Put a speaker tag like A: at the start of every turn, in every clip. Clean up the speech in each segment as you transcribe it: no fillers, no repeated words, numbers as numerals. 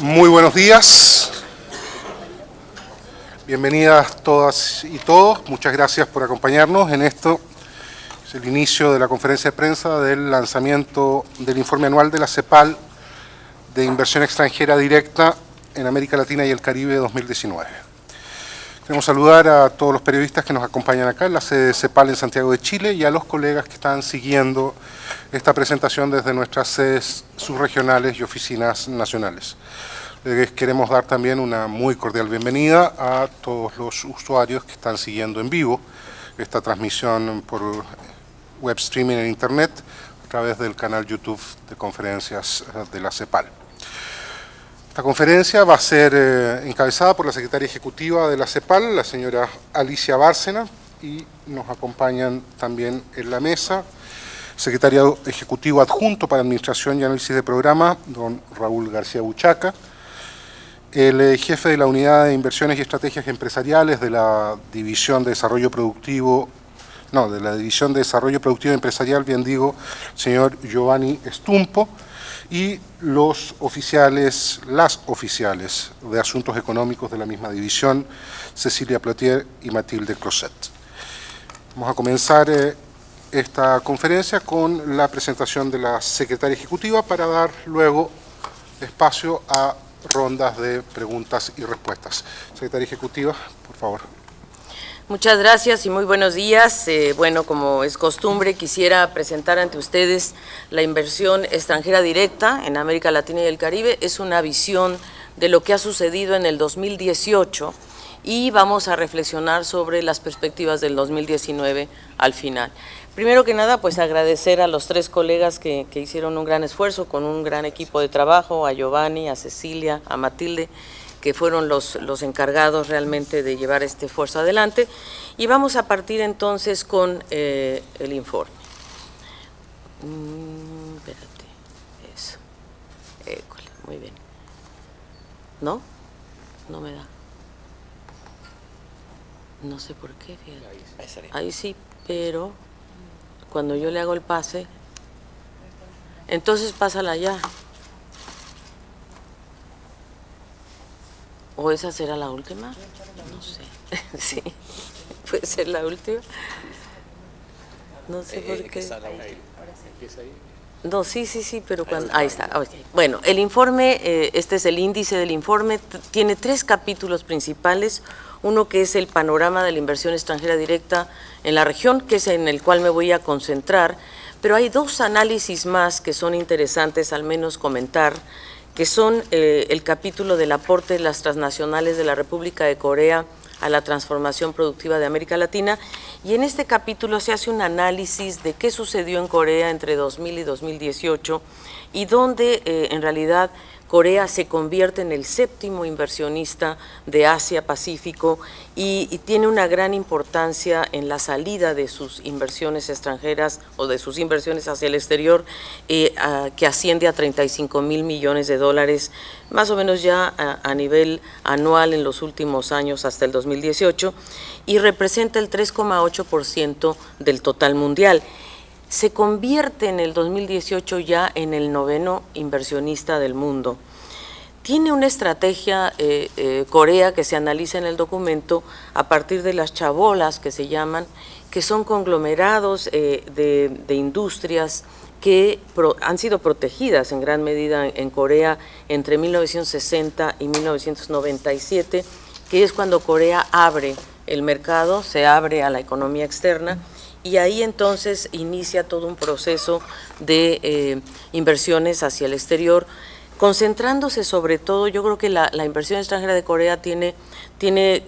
A: Muy buenos días. Bienvenidas todas y todos. Muchas gracias por acompañarnos en esto. Es el inicio de la conferencia de prensa del lanzamiento del informe anual de la CEPAL de inversión extranjera directa en América Latina y el Caribe 2019. Queremos saludar a todos los periodistas que nos acompañan acá en la sede de CEPAL en Santiago de Chile y a los colegas que están siguiendo esta presentación desde nuestras sedes subregionales y oficinas nacionales. Les queremos dar también una muy cordial bienvenida a todos los usuarios que están siguiendo en vivo esta transmisión por web streaming en internet a través del canal YouTube de conferencias de la CEPAL. Esta conferencia va a ser encabezada por la secretaria ejecutiva de la CEPAL, la señora Alicia Bárcena, y nos acompañan también en la mesa el secretario ejecutivo adjunto para Administración y Análisis de Programa, don Raúl García Buchaca, el jefe de la Unidad de Inversiones y Estrategias Empresariales de la División de Desarrollo Productivo, Empresarial, bien digo, señor Giovanni Stumpo, y las oficiales de Asuntos Económicos de la misma división, Cecilia Plotier y Matilde Closet. Vamos a comenzar esta conferencia con la presentación de la secretaria ejecutiva para dar luego espacio a rondas de preguntas y respuestas. Secretaria ejecutiva, por favor.
B: Muchas gracias y muy buenos días. Bueno, como es costumbre, quisiera presentar ante ustedes la inversión extranjera directa en América Latina y el Caribe. Es una visión de lo que ha sucedido en el 2018 y vamos a reflexionar sobre las perspectivas del 2019 al final. Primero que nada, pues agradecer a los tres colegas que hicieron un gran esfuerzo con un gran equipo de trabajo, a Giovanni, a Cecilia, a Matilde, que fueron los encargados realmente de llevar este esfuerzo adelante. Y vamos a partir entonces con el informe. Espérate, eso. École, muy bien. ¿No? No me da. No sé por qué, fíjate. Ahí sí, pero cuando yo le hago el pase, entonces pásala ya. ¿O esa será la última? No sé. Sí, puede ser la última. No sé por qué. No, sí, pero cuando... Ahí está. Okay. Bueno, el informe, este es el índice del informe, tiene 3 capítulos principales. Uno que es el panorama de la inversión extranjera directa en la región, que es en el cual me voy a concentrar, pero hay 2 análisis más que son interesantes al menos comentar, que son el capítulo del aporte de las transnacionales de la República de Corea a la transformación productiva de América Latina, y en este capítulo se hace un análisis de qué sucedió en Corea entre 2000 y 2018, y donde en realidad Corea se convierte en el 7º inversionista de Asia-Pacífico y tiene una gran importancia en la salida de sus inversiones extranjeras o de sus inversiones hacia el exterior, que asciende a $35.000 millones, más o menos ya a nivel anual en los últimos años hasta el 2018, y representa el 3,8% del total mundial. Se convierte en el 2018 ya en el 9º inversionista del mundo. Tiene una estrategia Corea que se analiza en el documento a partir de las chabolas que se llaman, que son conglomerados de industrias que han sido protegidas en gran medida en Corea entre 1960 y 1997, que es cuando Corea abre el mercado, se abre a la economía externa, y ahí entonces inicia todo un proceso de inversiones hacia el exterior, concentrándose sobre todo. Yo creo que la inversión extranjera de Corea tiene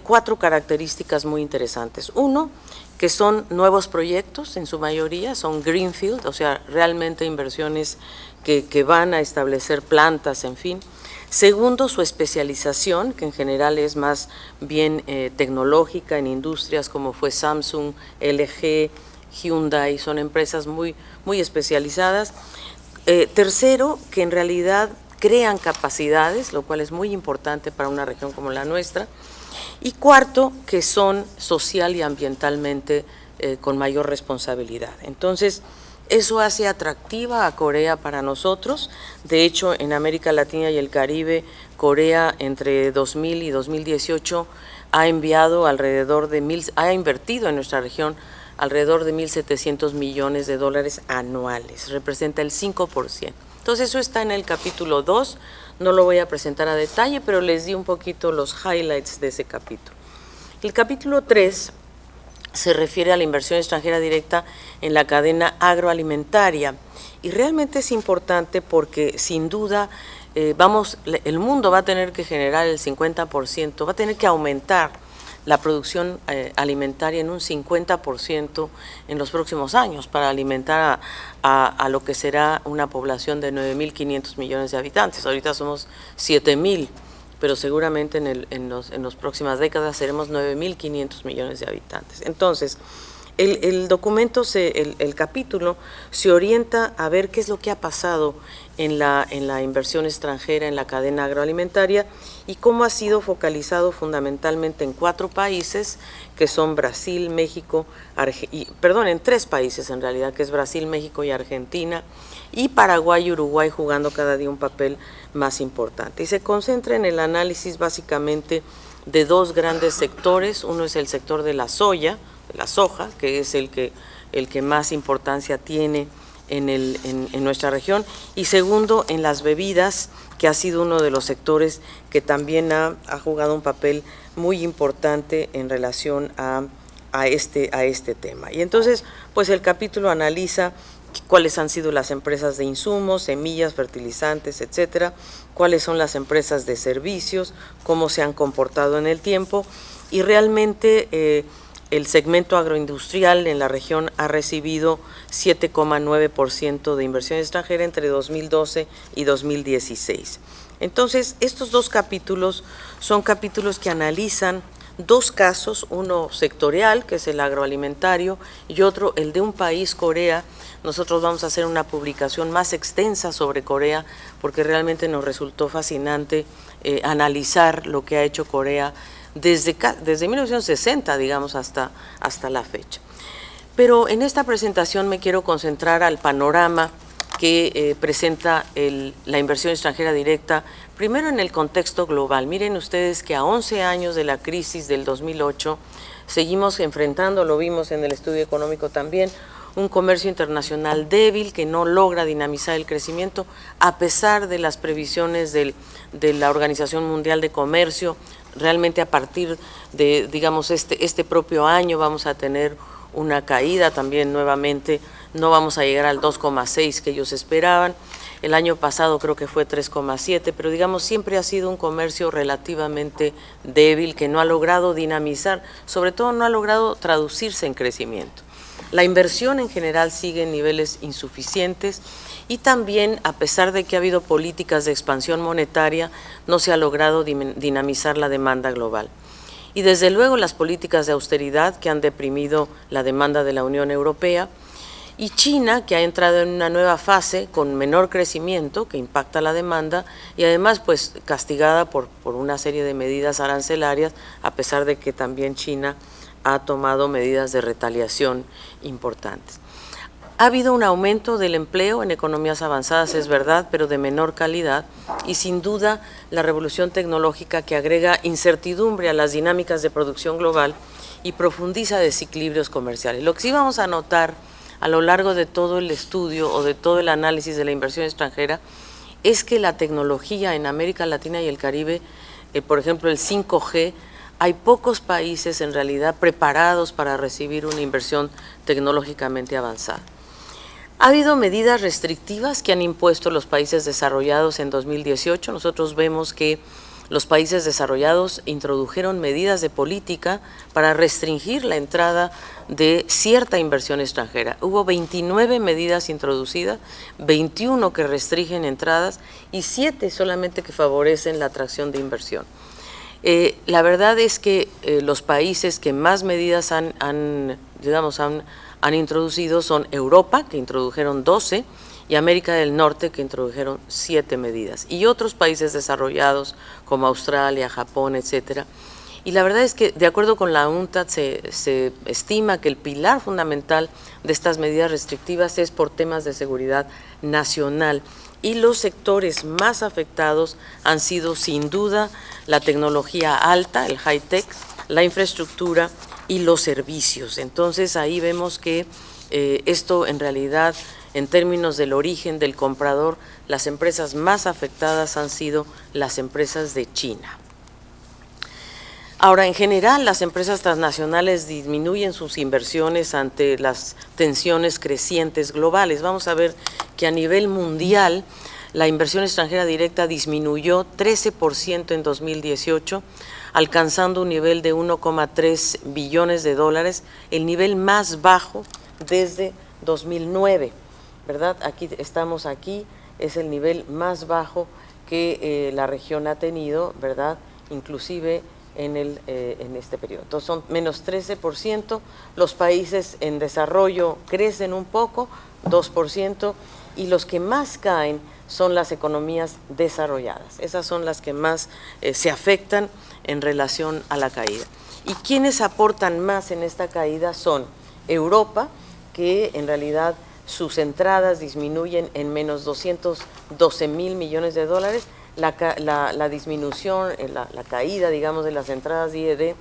B: 4 características muy interesantes. Uno, que son nuevos proyectos, en su mayoría son greenfield, o sea, realmente inversiones que van a establecer plantas, en fin. Segundo, su especialización, que en general es más bien tecnológica en industrias como fue Samsung, LG, Hyundai, son empresas muy especializadas. Tercero, que en realidad crean capacidades, lo cual es muy importante para una región como la nuestra. Y cuarto, que son social y ambientalmente con mayor responsabilidad. Entonces, Eso hace atractiva a Corea para nosotros. De hecho, en América Latina y el Caribe, Corea entre 2000 y 2018 ha ha invertido en nuestra región alrededor de 1.700 millones de dólares anuales, representa el 5%. Entonces eso está en el capítulo 2, no lo voy a presentar a detalle, pero les di un poquito los highlights de ese capítulo. El capítulo 3 se refiere a la inversión extranjera directa en la cadena agroalimentaria y realmente es importante porque sin duda el mundo va a tener que generar el 50%, va a tener que aumentar la producción alimentaria en un 50% en los próximos años para alimentar a lo que será una población de 9.500 millones de habitantes. Ahorita somos 7.000, pero seguramente en las próximas décadas seremos 9.500 millones de habitantes. Entonces, el documento, el capítulo, se orienta a ver qué es lo que ha pasado en la inversión extranjera en la cadena agroalimentaria y cómo ha sido focalizado fundamentalmente en 4 países, que son Brasil, México, en 3 países en realidad, que es Brasil, México y Argentina, y Paraguay y Uruguay jugando cada día un papel más importante. Y se concentra en el análisis básicamente de 2 grandes sectores. Uno es el sector de la soya, de la soja, que es el que más importancia tiene en nuestra región, y segundo, en las bebidas, que ha sido uno de los sectores que también ha jugado un papel muy importante en relación a este tema. Y entonces, pues el capítulo analiza cuáles han sido las empresas de insumos, semillas, fertilizantes, etcétera, cuáles son las empresas de servicios, cómo se han comportado en el tiempo, y realmente el segmento agroindustrial en la región ha recibido 7,9% de inversión extranjera entre 2012 y 2016. Entonces, estos 2 capítulos son capítulos que analizan 2 casos, uno sectorial, que es el agroalimentario, y otro, el de un país, Corea. Nosotros vamos a hacer una publicación más extensa sobre Corea, porque realmente nos resultó fascinante analizar lo que ha hecho Corea desde 1960, digamos, hasta la fecha. Pero en esta presentación me quiero concentrar al panorama que presenta la inversión extranjera directa, primero en el contexto global. Miren ustedes que a 11 años de la crisis del 2008, seguimos enfrentando, lo vimos en el estudio económico también, un comercio internacional débil que no logra dinamizar el crecimiento, a pesar de las previsiones de la Organización Mundial de Comercio. Realmente a partir de, digamos, este propio año vamos a tener una caída también nuevamente, no vamos a llegar al 2,6 que ellos esperaban. El año pasado creo que fue 3,7, pero digamos siempre ha sido un comercio relativamente débil que no ha logrado dinamizar, sobre todo no ha logrado traducirse en crecimiento. La inversión en general sigue en niveles insuficientes y también, a pesar de que ha habido políticas de expansión monetaria, no se ha logrado dinamizar la demanda global. Y desde luego las políticas de austeridad que han deprimido la demanda de la Unión Europea, y China, que ha entrado en una nueva fase con menor crecimiento que impacta la demanda y además pues castigada por una serie de medidas arancelarias, a pesar de que también China ha tomado medidas de retaliación importantes. Ha habido un aumento del empleo en economías avanzadas, es verdad, pero de menor calidad, y sin duda la revolución tecnológica que agrega incertidumbre a las dinámicas de producción global y profundiza desequilibrios comerciales. Lo que sí vamos a notar a lo largo de todo el estudio o de todo el análisis de la inversión extranjera es que la tecnología en América Latina y el Caribe, por ejemplo el 5G, hay pocos países en realidad preparados para recibir una inversión tecnológicamente avanzada. Ha habido medidas restrictivas que han impuesto los países desarrollados en 2018. Nosotros vemos que los países desarrollados introdujeron medidas de política para restringir la entrada de cierta inversión extranjera. Hubo 29 medidas introducidas, 21 que restringen entradas y 7 solamente que favorecen la atracción de inversión. La verdad es que los países que más medidas han introducido son Europa, que introdujeron 12, y América del Norte, que introdujeron 7 medidas, y otros países desarrollados como Australia, Japón, etcétera. Y la verdad es que, de acuerdo con la UNCTAD, se estima que el pilar fundamental de estas medidas restrictivas es por temas de seguridad nacional. Y los sectores más afectados han sido, sin duda, la tecnología alta, el high-tech, la infraestructura y los servicios. Entonces, ahí vemos que esto, en realidad, en términos del origen del comprador, las empresas más afectadas han sido las empresas de China. Ahora, en general, las empresas transnacionales disminuyen sus inversiones ante las tensiones crecientes globales. Vamos a ver que a nivel mundial la inversión extranjera directa disminuyó 13% en 2018, alcanzando un nivel de 1,3 billones de dólares, el nivel más bajo desde 2009, ¿verdad? Estamos aquí, es el nivel más bajo que la región ha tenido, ¿verdad? Inclusive en este periodo. Entonces son menos 13%, los países en desarrollo crecen un poco, 2%, y los que más caen son las economías desarrolladas. Esas son las que más se afectan en relación a la caída. ¿Y quiénes aportan más en esta caída? Son Europa, que en realidad sus entradas disminuyen en menos 212.000 millones de dólares, la disminución, la caída, digamos, de las entradas de IED,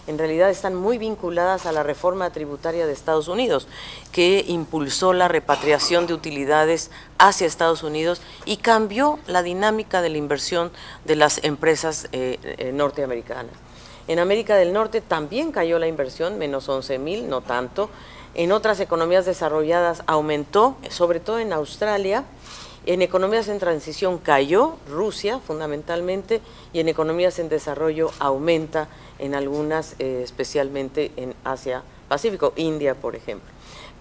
B: en realidad están muy vinculadas a la reforma tributaria de Estados Unidos, que impulsó la repatriación de utilidades hacia Estados Unidos y cambió la dinámica de la inversión de las empresas norteamericanas. En América del Norte también cayó la inversión, menos 11.000, no tanto. En otras economías desarrolladas aumentó, sobre todo en Australia. En economías en transición cayó, Rusia fundamentalmente, y en economías en desarrollo aumenta en algunas, especialmente en Asia-Pacífico, India, por ejemplo.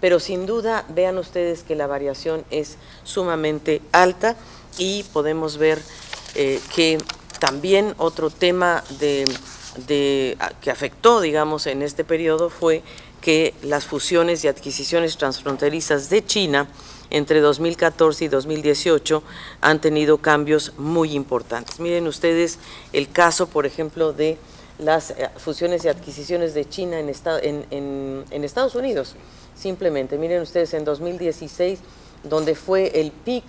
B: Pero sin duda, vean ustedes que la variación es sumamente alta y podemos ver que también otro tema que afectó, digamos, en este periodo fue que las fusiones y adquisiciones transfronterizas de China entre 2014 y 2018 han tenido cambios muy importantes. Miren ustedes el caso, por ejemplo, de las fusiones y adquisiciones de China en Estados Unidos. Simplemente, miren ustedes en 2016, donde fue el pic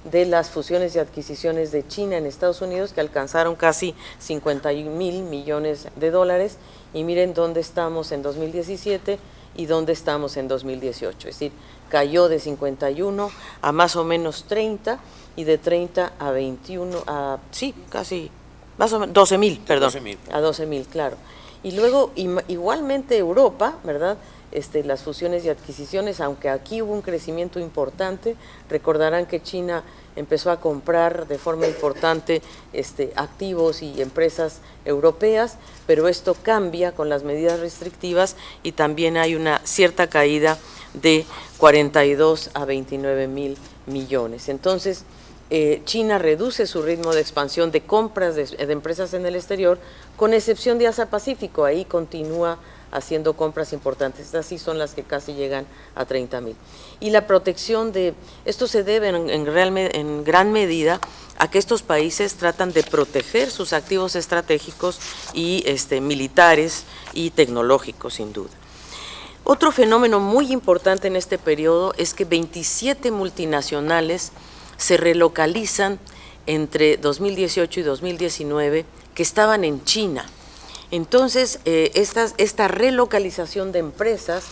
B: de las fusiones y adquisiciones de China en Estados Unidos, que alcanzaron casi 50.000 millones de dólares, y miren dónde estamos en 2017 y dónde estamos en 2018, es decir, cayó de 51 a más o menos 30 y de 30 a 21, sí, casi, más o menos, 12.000, perdón, 12.000. A 12.000, claro. Y luego, igualmente Europa, ¿verdad?, las fusiones y adquisiciones, aunque aquí hubo un crecimiento importante, recordarán que China empezó a comprar de forma importante activos y empresas europeas, pero esto cambia con las medidas restrictivas y también hay una cierta caída de 42 a 29.000 millones. Entonces, China reduce su ritmo de expansión de compras de empresas en el exterior, con excepción de Asia-Pacífico, ahí continúa haciendo compras importantes. Estas sí son las que casi llegan a 30.000. Y la protección de esto se debe en gran medida a que estos países tratan de proteger sus activos estratégicos y militares y tecnológicos, sin duda. Otro fenómeno muy importante en este periodo es que 27 multinacionales se relocalizan entre 2018 y 2019 que estaban en China. Entonces, esta relocalización de empresas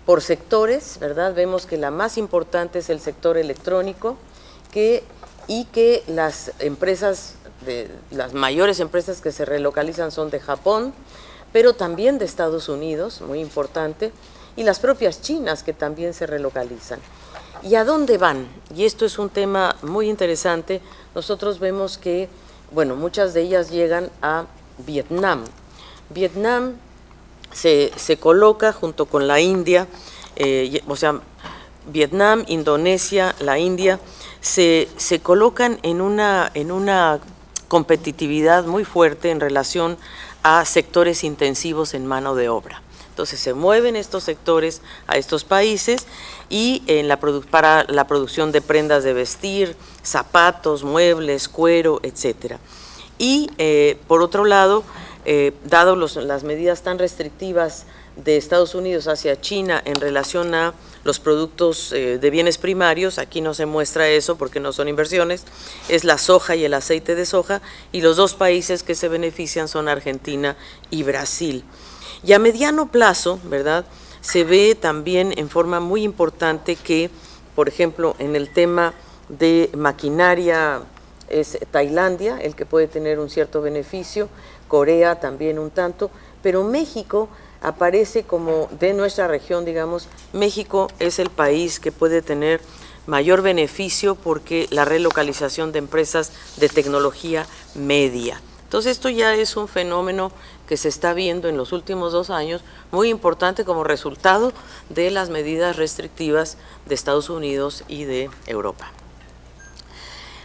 B: por sectores, ¿verdad? Vemos que la más importante es el sector electrónico, y que las mayores empresas que se relocalizan son de Japón, pero también de Estados Unidos, muy importante, y las propias chinas que también se relocalizan. ¿Y a dónde van? Y esto es un tema muy interesante. Nosotros vemos que, bueno, muchas de ellas llegan a Vietnam. Vietnam se coloca junto con la India, o sea, Vietnam, Indonesia, la India, se colocan en una competitividad muy fuerte en relación a sectores intensivos en mano de obra. Entonces se mueven estos sectores a estos países y para la producción de prendas de vestir, zapatos, muebles, cuero, etcétera. Y por otro lado, dado las medidas tan restrictivas de Estados Unidos hacia China en relación a los productos de bienes primarios, aquí no se muestra eso porque no son inversiones, es la soja y el aceite de soja, y los dos países que se benefician son Argentina y Brasil. Y a mediano plazo, ¿verdad?, se ve también en forma muy importante que, por ejemplo, en el tema de maquinaria es Tailandia el que puede tener un cierto beneficio, Corea también un tanto, pero México aparece como de nuestra región, digamos, México es el país que puede tener mayor beneficio porque la relocalización de empresas de tecnología media. Entonces esto ya es un fenómeno que se está viendo en los últimos 2 años, muy importante como resultado de las medidas restrictivas de Estados Unidos y de Europa.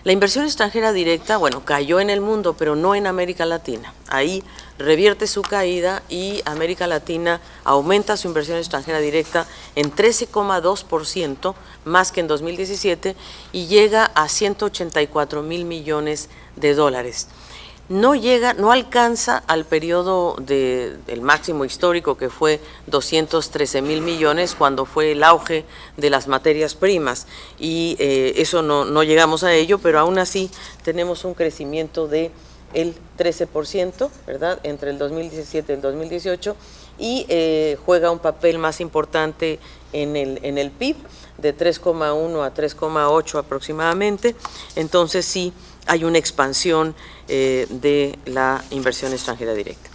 B: La inversión extranjera directa, bueno, cayó en el mundo, pero no en América Latina. Ahí revierte su caída y América Latina aumenta su inversión extranjera directa en 13,2%, más que en 2017, y llega a 184,000 millones de dólares. No alcanza al periodo del máximo histórico que fue 213,000 millones cuando fue el auge de las materias primas y eso no llegamos a ello, pero aún así tenemos un crecimiento de el 13%, ¿verdad?, entre el 2017 y el 2018 y juega un papel más importante en el PIB de 3,1 a 3,8 aproximadamente, entonces sí hay una expansión de la inversión extranjera directa.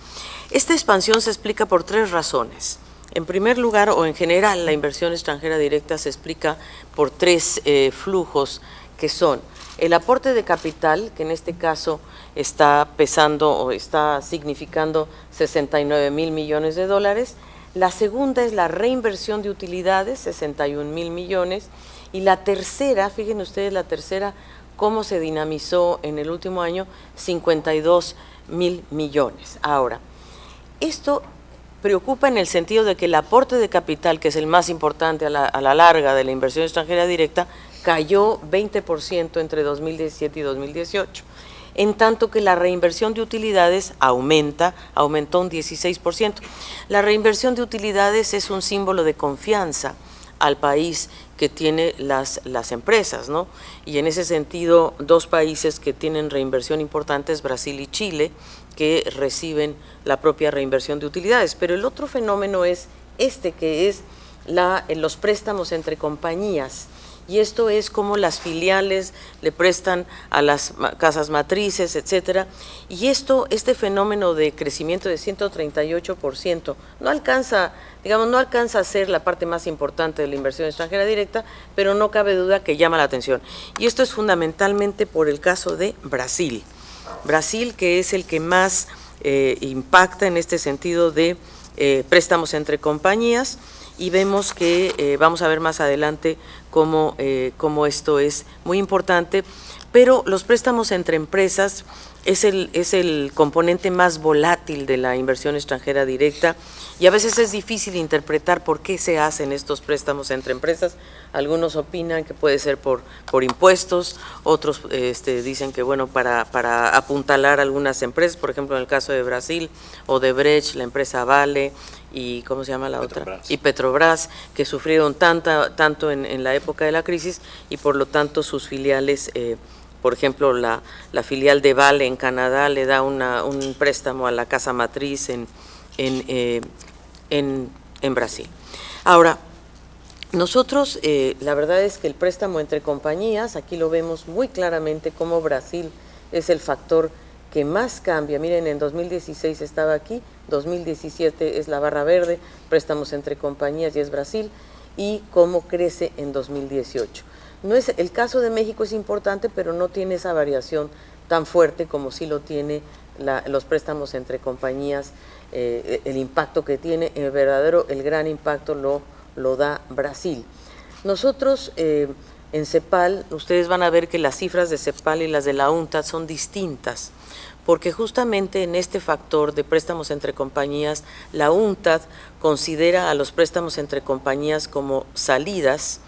B: Esta expansión se explica por 3 razones. En primer lugar, o en general, la inversión extranjera directa se explica por 3 flujos que son el aporte de capital, que en este caso está pesando o está significando 69,000 millones de dólares. La segunda es la reinversión de utilidades, 61,000 millones. Y la tercera, fíjense ustedes, la tercera, cómo se dinamizó en el último año, 52,000 millones. Ahora, esto preocupa en el sentido de que el aporte de capital, que es el más importante a la larga de la inversión extranjera directa, cayó 20% entre 2017 y 2018, en tanto que la reinversión de utilidades aumentó un 16%. La reinversión de utilidades es un símbolo de confianza al país que tiene las empresas, ¿no? Y en ese sentido, 2 países que tienen reinversión importantes, Brasil y Chile, que reciben la propia reinversión de utilidades. Pero el otro fenómeno es que es los préstamos entre compañías. Y esto es como las filiales le prestan a las casas matrices, etcétera. Y este fenómeno de crecimiento de 138% no alcanza a ser la parte más importante de la inversión extranjera directa, pero no cabe duda que llama la atención. Y esto es fundamentalmente por el caso de Brasil. Brasil, que es el que más impacta en este sentido de préstamos entre compañías, y vemos que vamos a ver más adelante cómo esto es muy importante, pero los préstamos entre empresas es el componente más volátil de la inversión extranjera directa y a veces es difícil interpretar por qué se hacen estos préstamos entre empresas. Algunos opinan que puede ser por impuestos, otros dicen que bueno, para apuntalar algunas empresas, por ejemplo en el caso de Brasil, Odebrecht, la empresa Vale y ¿cómo se llama la otra? Y Petrobras, que sufrieron tanto en la época de la crisis y por lo tanto sus filiales, por ejemplo la filial de Vale en Canadá le da un préstamo a la casa matriz en Brasil. Ahora, nosotros, la verdad es que el préstamo entre compañías, aquí lo vemos muy claramente como Brasil es el factor que más cambia. Miren, en 2016 estaba aquí, 2017 es la barra verde, préstamos entre compañías y es Brasil, y cómo crece en 2018. No es, el caso de México es importante, pero no tiene esa variación tan fuerte como sí lo tiene los préstamos entre compañías, el impacto que tiene, el gran impacto lo da Brasil. Nosotros en CEPAL, ustedes van a ver que las cifras de CEPAL y las de la UNTAD son distintas, porque justamente en este factor de préstamos entre compañías, la UNTAD considera a los préstamos entre compañías como salidas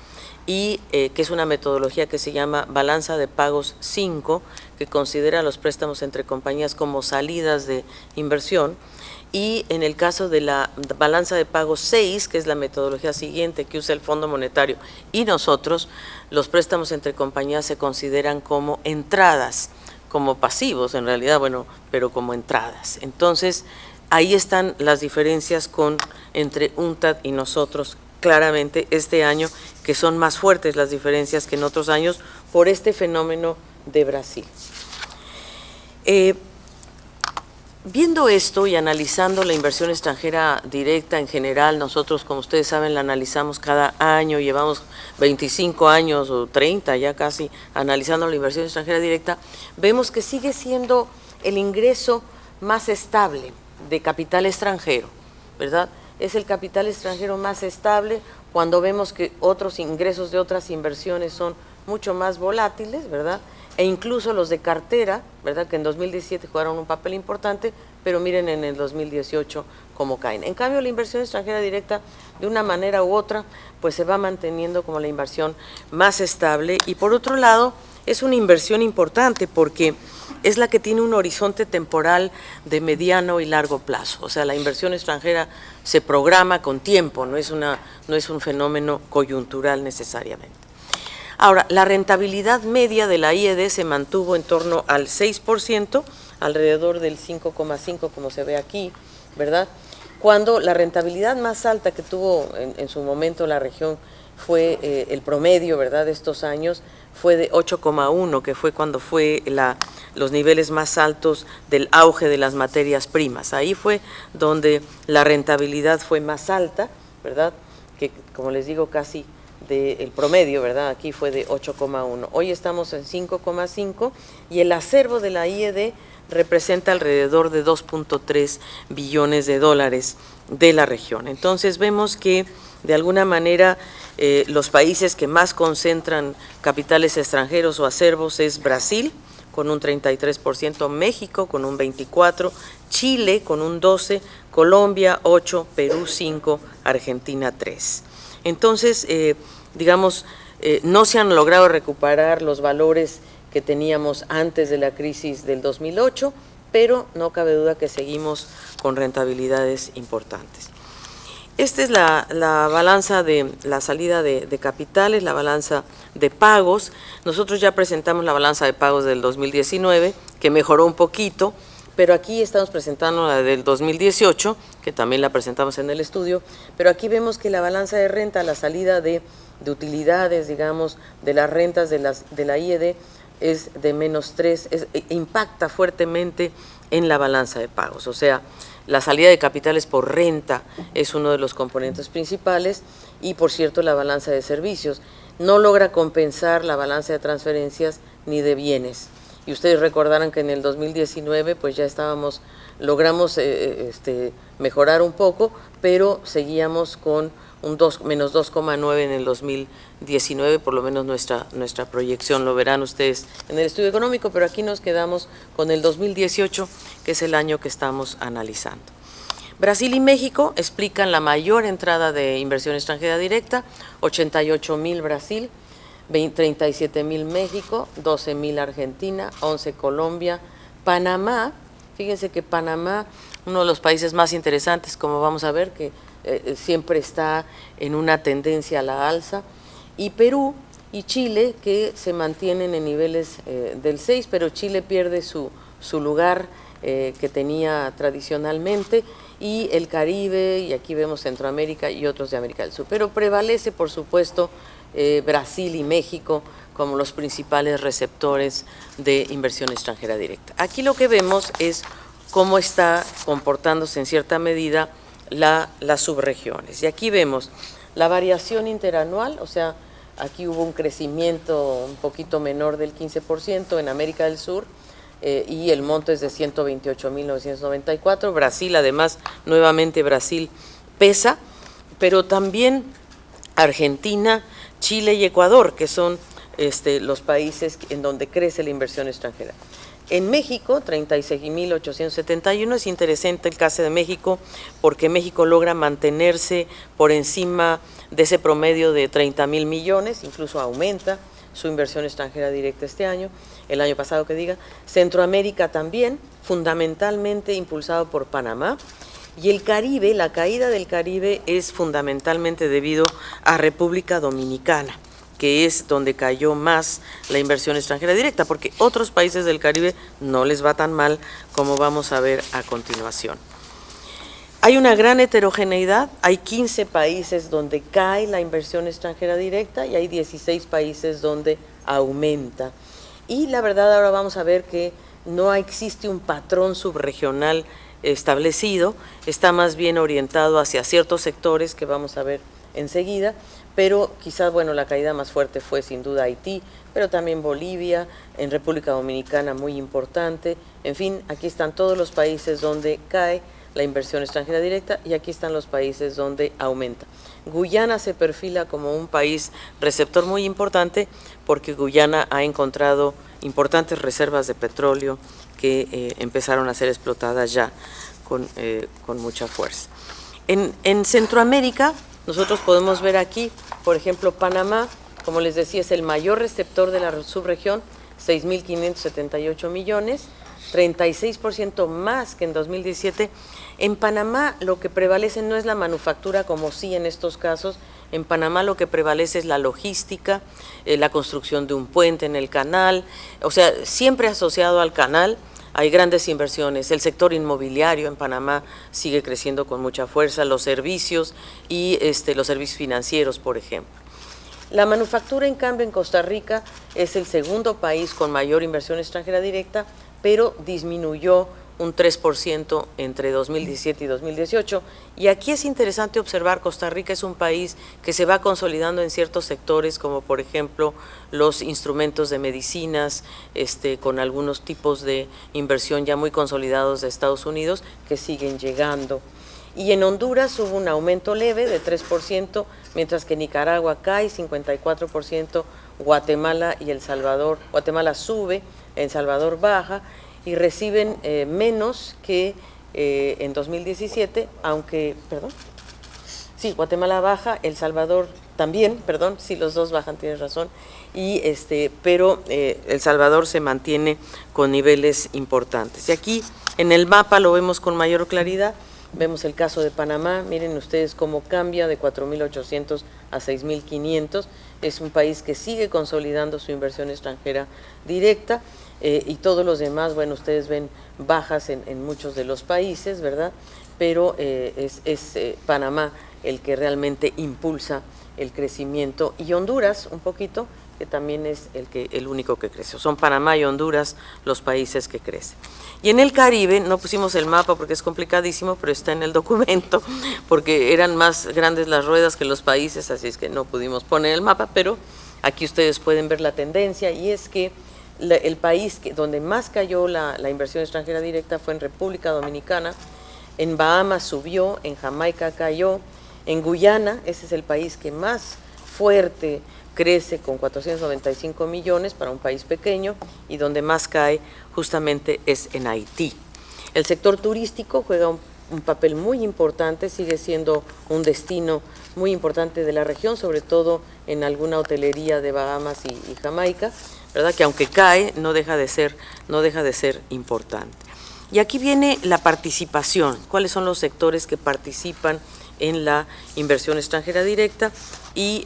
B: y que es una metodología que se llama Balanza de Pagos 5, que considera los préstamos entre compañías como salidas de inversión, y en el caso de la balanza de pagos 6, que es la metodología siguiente que usa el Fondo Monetario y nosotros, los préstamos entre compañías se consideran como entradas, como pasivos en realidad, bueno, pero como entradas. Entonces, ahí están las diferencias entre UNCTAD y nosotros, claramente este año, que son más fuertes las diferencias que en otros años por este fenómeno de Brasil. Viendo esto y analizando la inversión extranjera directa en general, nosotros, como ustedes saben, la analizamos cada año, llevamos 25 años o 30 ya casi analizando la inversión extranjera directa, vemos que sigue siendo el ingreso más estable de capital extranjero, ¿verdad? Es el capital extranjero más estable cuando vemos que otros ingresos de otras inversiones son mucho más volátiles, ¿verdad? E incluso los de cartera, ¿verdad?, que en 2017 jugaron un papel importante, pero miren en el 2018 cómo caen. En cambio, la inversión extranjera directa, de una manera u otra, pues se va manteniendo como la inversión más estable, y por otro lado, es una inversión importante porque es la que tiene un horizonte temporal de mediano y largo plazo. O sea, la inversión extranjera se programa con tiempo, no es un fenómeno coyuntural necesariamente. Ahora, la rentabilidad media de la IED se mantuvo en torno al 6%, alrededor del 5,5% como se ve aquí, ¿verdad? Cuando la rentabilidad más alta que tuvo en su momento la región fue el promedio, ¿verdad?, de estos años, fue de 8,1%, que fue cuando fue los niveles más altos del auge de las materias primas. Ahí fue donde la rentabilidad fue más alta, ¿verdad?, que, como les digo, casi del promedio, ¿verdad? Aquí fue de 8,1. Hoy estamos en 5,5 y el acervo de la IED representa alrededor de 2.3 billones de dólares de la región. Entonces vemos que de alguna manera los países que más concentran capitales extranjeros o acervos es Brasil, con un 33%, México con un 24%, Chile con un 12%, Colombia 8%, Perú 5%, Argentina 3%. Entonces, digamos, no se han logrado recuperar los valores que teníamos antes de la crisis del 2008, pero no cabe duda que seguimos con rentabilidades importantes. Esta es la balanza de la salida de capitales, la balanza de pagos. Nosotros ya presentamos la balanza de pagos del 2019, que mejoró un poquito, pero aquí estamos presentando la del 2018, que también la presentamos en el estudio, pero aquí vemos que la balanza de renta, la salida de utilidades, digamos, de las rentas de la IED es de -3, impacta fuertemente en la balanza de pagos. O sea, la salida de capitales por renta es uno de los componentes principales y, por cierto, la balanza de servicios no logra compensar la balanza de transferencias ni de bienes. Y ustedes recordarán que en el 2019 pues ya logramos mejorar un poco, pero seguíamos con un menos 2,9 en el 2019, por lo menos nuestra proyección, lo verán ustedes en el estudio económico, pero aquí nos quedamos con el 2018, que es el año que estamos analizando. Brasil y México explican la mayor entrada de inversión extranjera directa, 88,000 Brasil, 37,000 México, 12,000 Argentina, 11 Colombia, Panamá. Fíjense que Panamá, uno de los países más interesantes, como vamos a ver, que siempre está en una tendencia a la alza, y Perú y Chile, que se mantienen en niveles del 6, pero Chile pierde su lugar que tenía tradicionalmente, y el Caribe, y aquí vemos Centroamérica y otros de América del Sur. Pero prevalece, por supuesto, Brasil y México como los principales receptores de inversión extranjera directa. Aquí lo que vemos es cómo está comportándose en cierta medida las subregiones. Y aquí vemos la variación interanual, o sea, aquí hubo un crecimiento un poquito menor del 15% en América del Sur, y el monto es de 128,994. Brasil, además, nuevamente Brasil pesa, pero también Argentina, Chile y Ecuador, que son los países en donde crece la inversión extranjera. En México, 36,871, es interesante el caso de México, porque México logra mantenerse por encima de ese promedio de 30,000 millones, incluso aumenta su inversión extranjera directa este año, el año pasado que diga. Centroamérica también, fundamentalmente impulsado por Panamá. Y el Caribe, la caída del Caribe es fundamentalmente debido a República Dominicana, que es donde cayó más la inversión extranjera directa, porque otros países del Caribe no les va tan mal, como vamos a ver a continuación. Hay una gran heterogeneidad, hay 15 países donde cae la inversión extranjera directa y hay 16 países donde aumenta. Y la verdad ahora vamos a ver que no existe un patrón subregional establecido, está más bien orientado hacia ciertos sectores que vamos a ver enseguida, pero quizás, bueno, la caída más fuerte fue sin duda Haití, pero también Bolivia, en República Dominicana muy importante, en fin, aquí están todos los países donde cae la inversión extranjera directa y aquí están los países donde aumenta. Guyana se perfila como un país receptor muy importante porque Guyana ha encontrado importantes reservas de petróleo que empezaron a ser explotadas ya con mucha fuerza. En Centroamérica, nosotros podemos ver aquí, por ejemplo, Panamá, como les decía, es el mayor receptor de la subregión, 6.578 millones, 36% más que en 2017. En Panamá lo que prevalece no es la manufactura como sí en estos casos. En Panamá lo que prevalece es la logística, la construcción de un puente en el canal, o sea, siempre asociado al canal. Hay grandes inversiones, el sector inmobiliario en Panamá sigue creciendo con mucha fuerza, los servicios y los servicios financieros, por ejemplo. La manufactura, en cambio, en Costa Rica es el segundo país con mayor inversión extranjera directa, pero disminuyó un 3% entre 2017 y 2018. Y aquí es interesante observar, Costa Rica es un país que se va consolidando en ciertos sectores, como por ejemplo los instrumentos de medicinas, con algunos tipos de inversión ya muy consolidados de Estados Unidos que siguen llegando. Y en Honduras hubo un aumento leve de 3%, mientras que Nicaragua cae 54%, Guatemala y El Salvador, Guatemala sube, El Salvador baja, y reciben menos que en 2017, aunque, Guatemala baja, El Salvador también, sí, los dos bajan, tienes razón, y pero El Salvador se mantiene con niveles importantes. Y aquí en el mapa lo vemos con mayor claridad, vemos el caso de Panamá, miren ustedes cómo cambia de 4.800 a 6.500, es un país que sigue consolidando su inversión extranjera directa, y todos los demás, bueno, ustedes ven bajas en muchos de los países, ¿verdad? Pero es Panamá el que realmente impulsa el crecimiento, y Honduras un poquito, que también es el único que crece. Son Panamá y Honduras los países que crecen. Y en el Caribe, no pusimos el mapa porque es complicadísimo, pero está en el documento, porque eran más grandes las ruedas que los países, así es que no pudimos poner el mapa, pero aquí ustedes pueden ver la tendencia, y es que el país donde más cayó la inversión extranjera directa fue en República Dominicana, en Bahamas subió, en Jamaica cayó, en Guyana, ese es el país que más fuerte crece con 495 millones para un país pequeño, y donde más cae justamente es en Haití. El sector turístico juega un papel muy importante, sigue siendo un destino muy importante de la región, sobre todo en alguna hotelería de Bahamas y Jamaica, ¿verdad? Que aunque cae, no deja de ser importante. Y aquí viene la participación, cuáles son los sectores que participan en la inversión extranjera directa, y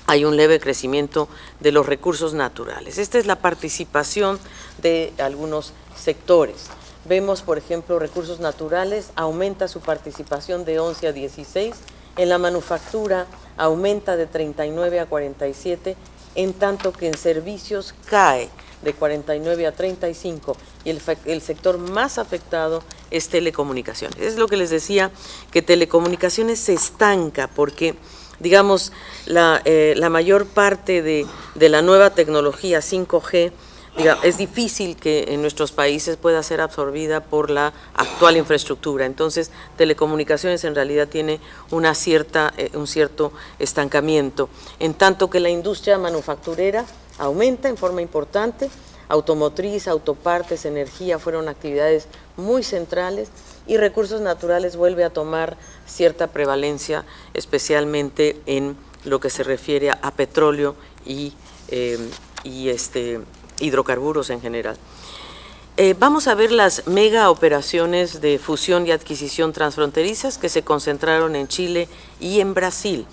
B: hay un leve crecimiento de los recursos naturales. Esta es la participación de algunos sectores. Vemos, por ejemplo, recursos naturales, aumenta su participación de 11 a 16, en la manufactura aumenta de 39 a 47, en tanto que en servicios cae de 49 a 35, y el sector más afectado es telecomunicaciones. Es lo que les decía, que telecomunicaciones se estanca porque, digamos, la mayor parte de la nueva tecnología 5G, es difícil que en nuestros países pueda ser absorbida por la actual infraestructura. Entonces, telecomunicaciones en realidad tiene un cierto estancamiento, en tanto que la industria manufacturera aumenta en forma importante, automotriz, autopartes, energía fueron actividades muy centrales, y recursos naturales vuelve a tomar cierta prevalencia, especialmente en lo que se refiere a petróleo y hidrocarburos en general. Vamos a ver las mega operaciones de fusión y adquisición transfronterizas que se concentraron en Chile y en Brasil.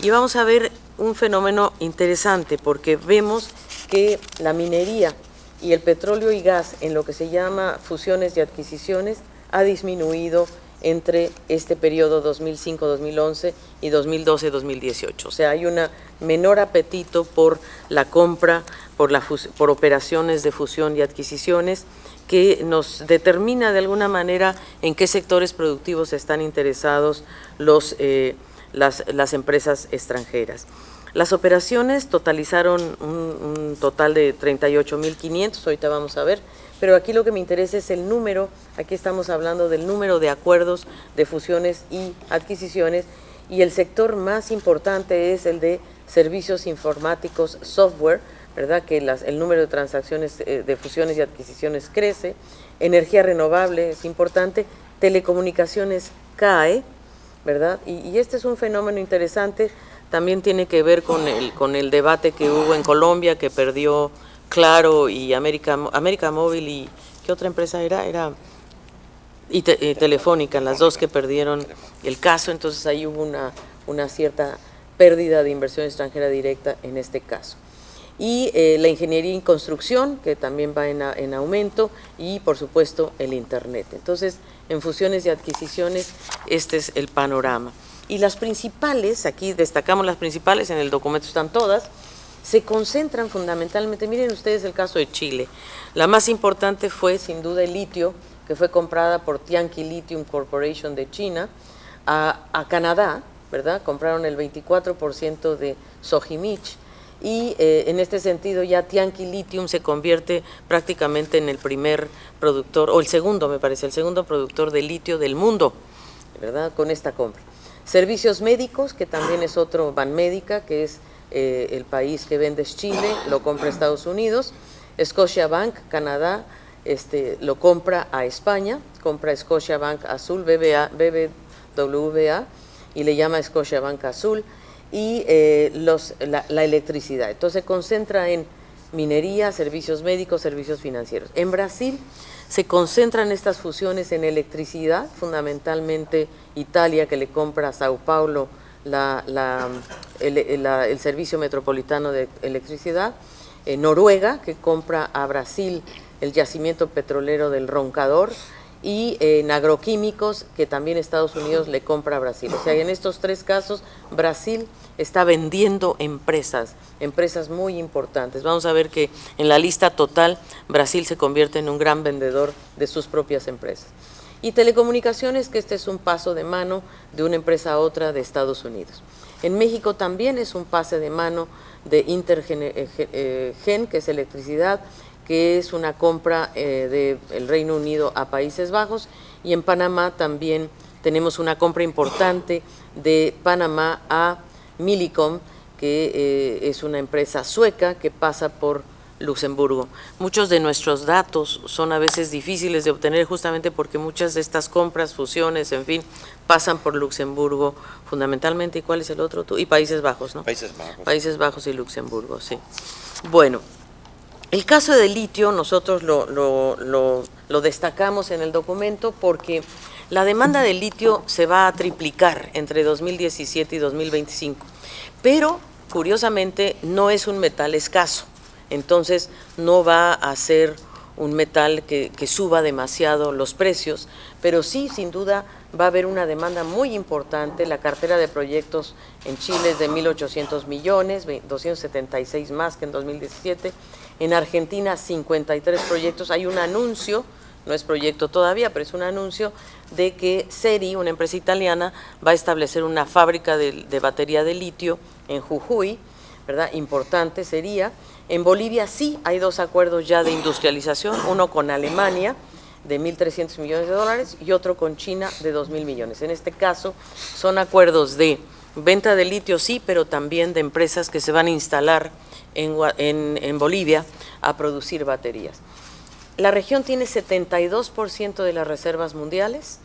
B: Y vamos a ver un fenómeno interesante porque vemos que la minería y el petróleo y gas en lo que se llama fusiones y adquisiciones ha disminuido entre este periodo 2005-2011 y 2012-2018. O sea, hay un menor apetito por la compra, por operaciones de fusión y adquisiciones que nos determina de alguna manera en qué sectores productivos están interesados las empresas extranjeras. Las operaciones totalizaron un total de 38.500, ahorita vamos a ver, pero aquí lo que me interesa es el número, aquí estamos hablando del número de acuerdos de fusiones y adquisiciones, y el sector más importante es el de servicios informáticos, software, ¿verdad? Que el número de transacciones de fusiones y adquisiciones crece, energía renovable es importante, telecomunicaciones cae, ¿verdad? Y este es un fenómeno interesante. También tiene que ver con el debate que hubo en Colombia, que perdió Claro y América Móvil y ¿qué otra empresa era? Telefónica, las dos que perdieron el caso, entonces ahí hubo una cierta pérdida de inversión extranjera directa en este caso. Y la ingeniería y construcción, que también va en aumento, y por supuesto el Internet. Entonces, en fusiones y adquisiciones, este es el panorama. Y las principales, aquí destacamos las principales, en el documento están todas, se concentran fundamentalmente, miren ustedes el caso de Chile. La más importante fue sin duda el litio, que fue comprada por Tianqi Lithium Corporation de China a Canadá, ¿verdad? Compraron el 24% de Sojimich y en este sentido ya Tianqi Lithium se convierte prácticamente en el primer productor, o el segundo me parece, el segundo productor de litio del mundo, ¿verdad? Con esta compra. Servicios médicos, que también es otro, Banmédica, que es el país que vende es Chile, lo compra Estados Unidos. Scotiabank, Canadá, lo compra a España, compra Scotiabank Azul, BBVA, y le llama Scotiabank Azul, y la electricidad. Entonces se concentra en minería, servicios médicos, servicios financieros. En Brasil se concentran estas fusiones en electricidad, fundamentalmente Italia, que le compra a Sao Paulo el servicio metropolitano de electricidad, Noruega, que compra a Brasil el yacimiento petrolero del Roncador, y en agroquímicos, que también Estados Unidos le compra a Brasil. O sea, en estos tres casos, Brasil está vendiendo empresas muy importantes. Vamos a ver que en la lista total, Brasil se convierte en un gran vendedor de sus propias empresas. Y telecomunicaciones, que este es un paso de mano de una empresa a otra de Estados Unidos. En México también es un pase de mano de Intergen, que es electricidad, que es una compra del Reino Unido a Países Bajos, y en Panamá también tenemos una compra importante de Panamá a Millicom, que es una empresa sueca que pasa por Luxemburgo. Muchos de nuestros datos son a veces difíciles de obtener justamente porque muchas de estas compras, fusiones, en fin, pasan por Luxemburgo fundamentalmente. ¿Y cuál es el otro? Y Países Bajos, ¿no?
C: Países Bajos.
B: Países Bajos y Luxemburgo, sí. Bueno, el caso de litio nosotros lo destacamos en el documento porque la demanda de litio se va a triplicar entre 2017 y 2025, pero curiosamente no es un metal escaso. Entonces no va a ser un metal que suba demasiado los precios, pero sí, sin duda, va a haber una demanda muy importante. La cartera de proyectos en Chile es de 1.800 millones, 276 más que en 2017. En Argentina, 53 proyectos. Hay un anuncio, no es proyecto todavía, pero es un anuncio de que Seri, una empresa italiana, va a establecer una fábrica de batería de litio en Jujuy, ¿verdad? Importante sería. En Bolivia sí hay dos acuerdos ya de industrialización, uno con Alemania de 1.300 millones de dólares y otro con China de 2.000 millones. En este caso son acuerdos de venta de litio, sí, pero también de empresas que se van a instalar en Bolivia a producir baterías. La región tiene 72% de las reservas mundiales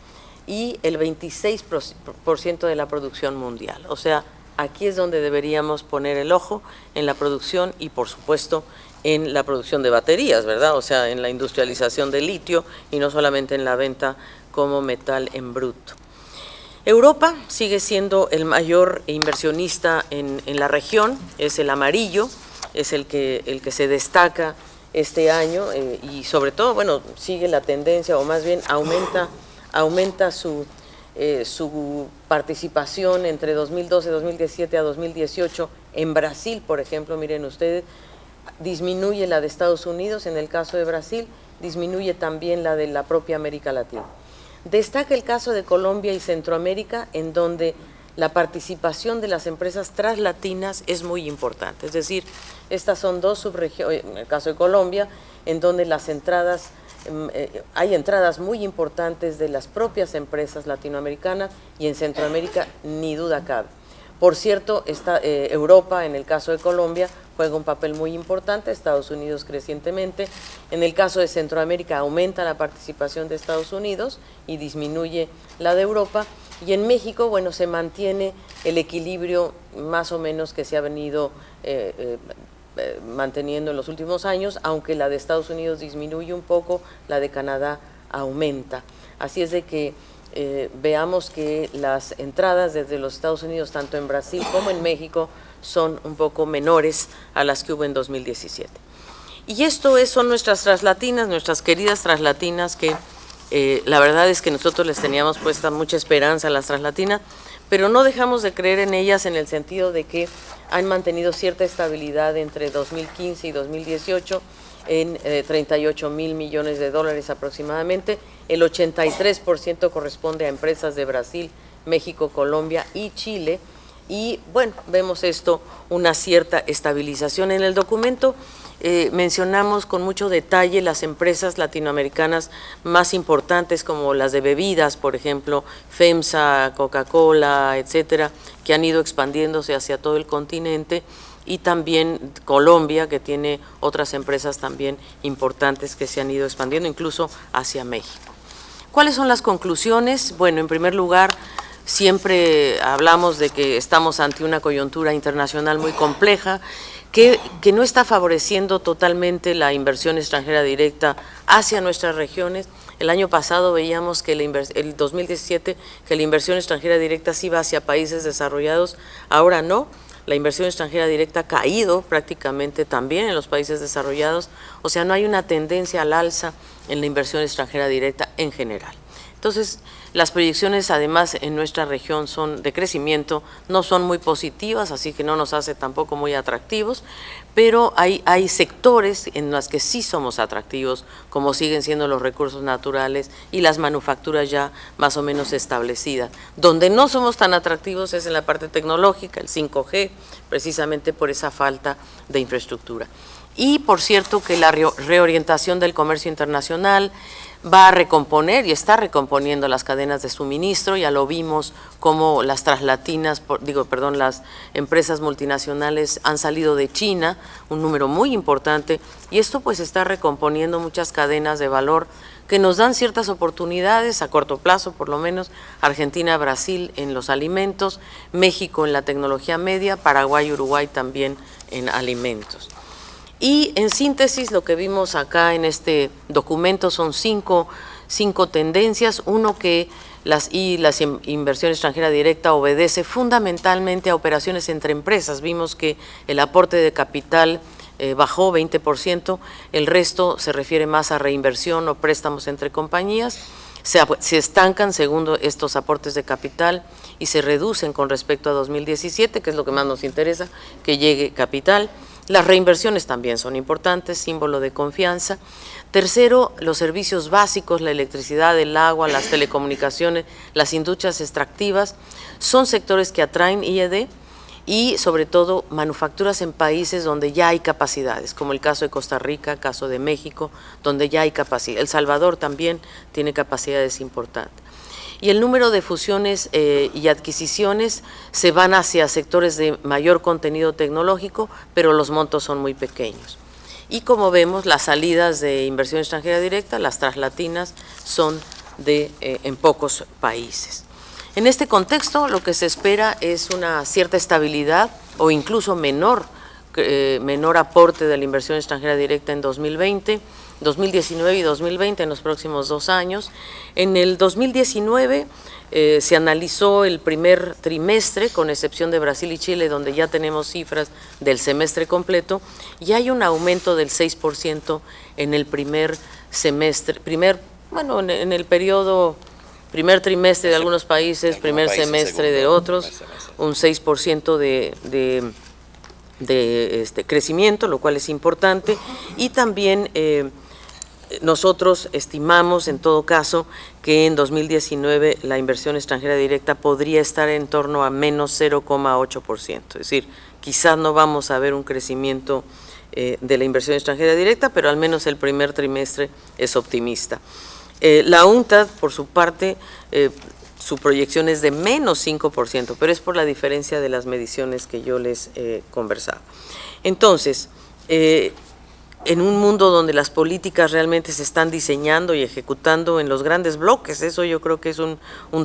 B: y el 26% de la producción mundial. O sea, aquí es donde deberíamos poner el ojo en la producción y, por supuesto, en la producción de baterías, ¿verdad? O sea, en la industrialización de litio y no solamente en la venta como metal en bruto. Europa sigue siendo el mayor inversionista en la región, es el amarillo, es el que se destaca este año y sobre todo, bueno, sigue la tendencia o más bien aumenta su participación entre 2012, 2017 a 2018 en Brasil, por ejemplo, miren ustedes, disminuye la de Estados Unidos, en el caso de Brasil, disminuye también la de la propia América Latina. Destaca el caso de Colombia y Centroamérica, en donde la participación de las empresas translatinas es muy importante. Es decir, estas son dos subregiones, en el caso de Colombia, en donde las entradas, hay entradas muy importantes de las propias empresas latinoamericanas, y en Centroamérica ni duda cabe. Por cierto, Europa, en el caso de Colombia, juega un papel muy importante, Estados Unidos crecientemente. En el caso de Centroamérica aumenta la participación de Estados Unidos y disminuye la de Europa. Y en México, bueno, se mantiene el equilibrio más o menos que se ha venido manteniendo en los últimos años, aunque la de Estados Unidos disminuye un poco, la de Canadá aumenta. Así es de que veamos que las entradas desde los Estados Unidos, tanto en Brasil como en México, son un poco menores a las que hubo en 2017. Y esto son nuestras translatinas, nuestras queridas translatinas, que la verdad es que nosotros les teníamos puesta mucha esperanza a las translatinas, pero no dejamos de creer en ellas en el sentido de que han mantenido cierta estabilidad entre 2015 y 2018 en 38,000 millones de dólares aproximadamente. El 83% corresponde a empresas de Brasil, México, Colombia y Chile. Y bueno, vemos esto, una cierta estabilización. En el documento mencionamos con mucho detalle las empresas latinoamericanas más importantes, como las de bebidas, por ejemplo, FEMSA, Coca-Cola, etcétera, que han ido expandiéndose hacia todo el continente, y también Colombia, que tiene otras empresas también importantes que se han ido expandiendo, incluso hacia México. ¿Cuáles son las conclusiones? Bueno, en primer lugar, siempre hablamos de que estamos ante una coyuntura internacional muy compleja, que no está favoreciendo totalmente la inversión extranjera directa hacia nuestras regiones. El año pasado veíamos que el 2017, que la inversión extranjera directa sí iba hacia países desarrollados, ahora no. La inversión extranjera directa ha caído prácticamente también en los países desarrollados, o sea, no hay una tendencia al alza en la inversión extranjera directa en general. Entonces, las proyecciones además en nuestra región son de crecimiento, no son muy positivas, así que no nos hace tampoco muy atractivos, pero hay sectores en los que sí somos atractivos, como siguen siendo los recursos naturales y las manufacturas ya más o menos establecidas. Donde no somos tan atractivos es en la parte tecnológica, el 5G, precisamente por esa falta de infraestructura. Y por cierto que la reorientación del comercio internacional va a recomponer y está recomponiendo las cadenas de suministro. Ya lo vimos como las translatinas, las empresas multinacionales han salido de China, un número muy importante, y esto pues está recomponiendo muchas cadenas de valor que nos dan ciertas oportunidades a corto plazo, por lo menos Argentina, Brasil en los alimentos, México en la tecnología media, Paraguay, Uruguay también en alimentos. Y en síntesis, lo que vimos acá en este documento son cinco tendencias. Uno, que la inversión extranjera directa obedece fundamentalmente a operaciones entre empresas. Vimos que el aporte de capital bajó 20%, el resto se refiere más a reinversión o préstamos entre compañías. Se estancan según estos aportes de capital y se reducen con respecto a 2017, que es lo que más nos interesa, que llegue capital. Las reinversiones también son importantes, símbolo de confianza. Tercero, los servicios básicos, la electricidad, el agua, las telecomunicaciones, las industrias extractivas, son sectores que atraen I+D, y sobre todo manufacturas en países donde ya hay capacidades, como el caso de Costa Rica, caso de México, donde ya hay capacidad. El Salvador también tiene capacidades importantes. Y el número de fusiones y adquisiciones se van hacia sectores de mayor contenido tecnológico, pero los montos son muy pequeños. Y como vemos, las salidas de inversión extranjera directa, las translatinas, son en pocos países. En este contexto, lo que se espera es una cierta estabilidad o incluso menor aporte de la inversión extranjera directa en 2020, 2019 y 2020, en los próximos 2 años. En el 2019 se analizó el primer trimestre, con excepción de Brasil y Chile, donde ya tenemos cifras del semestre completo, y hay un aumento del 6% en el primer semestre, en el periodo, primer trimestre de algunos países, primer semestre de otros, un 6% de crecimiento, lo cual es importante, y también nosotros estimamos en todo caso que en 2019 la inversión extranjera directa podría estar en torno a menos 0,8%, es decir, quizás no vamos a ver un crecimiento de la inversión extranjera directa, pero al menos el primer trimestre es optimista. La UNCTAD, por su parte, su proyección es de menos 5%, pero es por la diferencia de las mediciones que yo les conversaba. Entonces, en un mundo donde las políticas realmente se están diseñando y ejecutando en los grandes bloques, eso yo creo que es un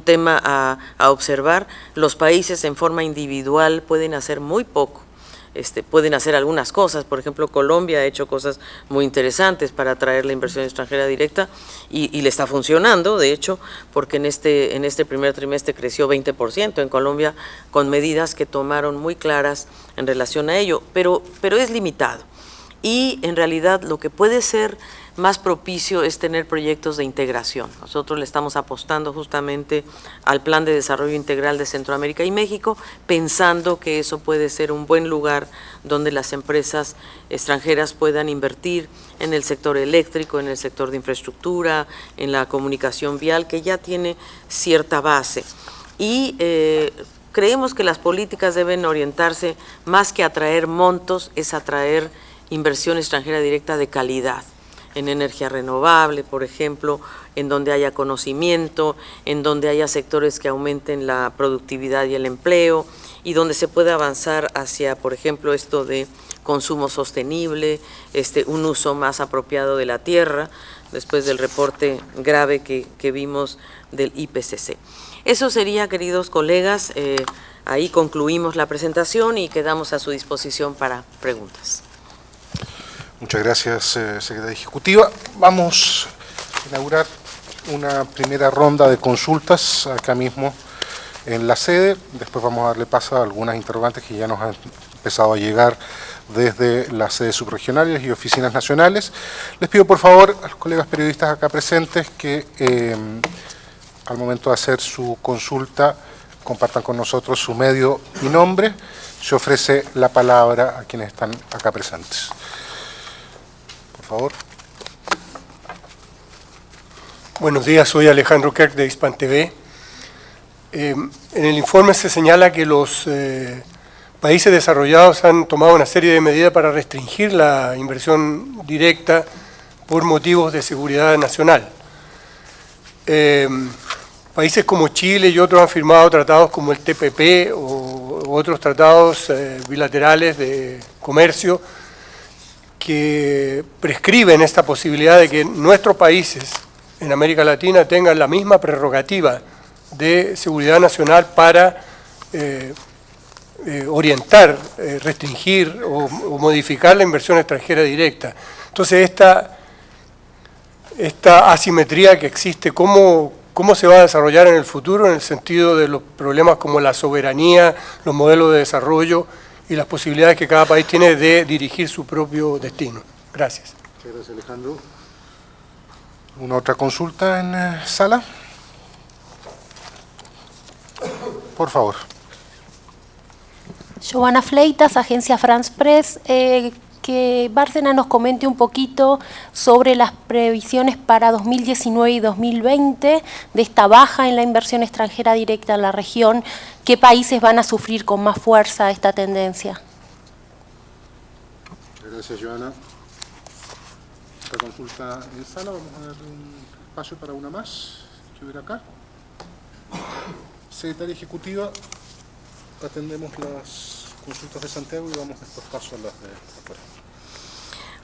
B: tema a observar. Los países en forma individual pueden hacer muy poco. Pueden hacer algunas cosas, por ejemplo, Colombia ha hecho cosas muy interesantes para atraer la inversión extranjera directa y le está funcionando, de hecho, porque en este primer trimestre creció 20% en Colombia con medidas que tomaron muy claras en relación a ello, pero es limitado. Y en realidad lo que puede ser más propicio es tener proyectos de integración. Nosotros le estamos apostando justamente al Plan de Desarrollo Integral de Centroamérica y México, pensando que eso puede ser un buen lugar donde las empresas extranjeras puedan invertir en el sector eléctrico, en el sector de infraestructura, en la comunicación vial, que ya tiene cierta base. Y creemos que las políticas deben orientarse más que atraer montos, es atraer inversión extranjera directa de calidad, en energía renovable, por ejemplo, en donde haya conocimiento, en donde haya sectores que aumenten la productividad y el empleo, y donde se pueda avanzar hacia, por ejemplo, esto de consumo sostenible, un uso más apropiado de la tierra, después del reporte grave que vimos del IPCC. Eso sería, queridos colegas, ahí concluimos la presentación y quedamos a su disposición para preguntas.
A: Muchas gracias, secretaria ejecutiva. Vamos a inaugurar una primera ronda de consultas acá mismo en la sede. Después vamos a darle paso a algunas interrogantes que ya nos han empezado a llegar desde las sedes subregionales y oficinas nacionales. Les pido por favor a los colegas periodistas acá presentes que al momento de hacer su consulta compartan con nosotros su medio y nombre. Se ofrece la palabra a quienes están acá presentes. Por favor.
C: Buenos días, soy Alejandro Kirk de Hispan TV. En el informe se señala que los países desarrollados han tomado una serie de medidas para restringir la inversión directa por motivos de seguridad nacional. Países como Chile y otros han firmado tratados como el TPP o otros tratados bilaterales de comercio que prescriben esta posibilidad de que nuestros países en América Latina tengan la misma prerrogativa de seguridad nacional para orientar, restringir o modificar la inversión extranjera directa. Entonces, esta asimetría que existe, ¿cómo se va a desarrollar en el futuro en el sentido de los problemas como la soberanía, los modelos de desarrollo y las posibilidades que cada país tiene de dirigir su propio destino? Gracias.
A: Muchas gracias, Alejandro. ¿Una otra consulta en sala? Por favor.
D: Giovanna Fleitas, Agencia France Press. Que Bárcena nos comente un poquito sobre las previsiones para 2019 y 2020 de esta baja en la inversión extranjera directa en la región. ¿Qué países van a sufrir con más fuerza esta tendencia?
A: Muchas gracias, Giovanna. Esta consulta en sala, vamos a dar un espacio para una más que hubiera acá. Secretaria ejecutiva, atendemos las consultas de Santiago y vamos después paso a las de afuera.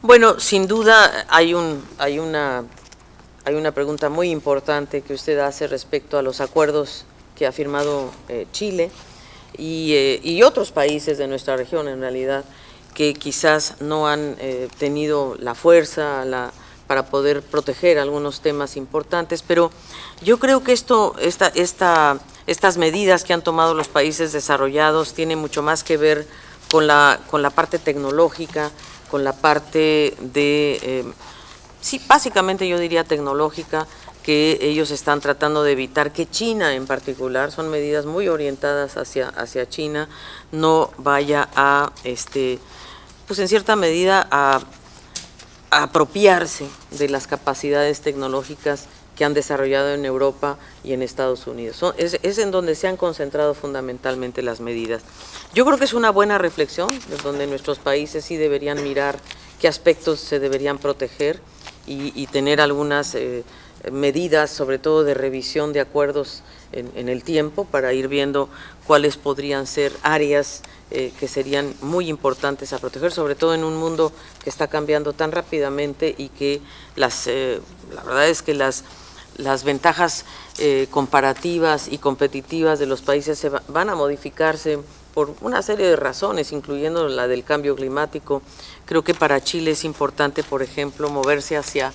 B: Bueno, sin duda hay una pregunta muy importante que usted hace respecto a los acuerdos que ha firmado Chile y otros países de nuestra región, en realidad, que quizás no han tenido la fuerza para poder proteger algunos temas importantes, pero yo creo que estas medidas que han tomado los países desarrollados tienen mucho más que ver con la parte tecnológica, con la parte de, sí, básicamente yo diría tecnológica, que ellos están tratando de evitar que China en particular, son medidas muy orientadas hacia China, no vaya a, pues en cierta medida, a apropiarse de las capacidades tecnológicas que han desarrollado en Europa y en Estados Unidos. Es en donde se han concentrado fundamentalmente las medidas. Yo creo que es una buena reflexión, donde nuestros países sí deberían mirar qué aspectos se deberían proteger y tener algunas medidas, sobre todo de revisión de acuerdos en el tiempo, para ir viendo cuáles podrían ser áreas que serían muy importantes a proteger, sobre todo en un mundo que está cambiando tan rápidamente y que la verdad es que las ventajas comparativas y competitivas de los países van a modificarse por una serie de razones, incluyendo la del cambio climático. Creo que para Chile es importante, por ejemplo, moverse hacia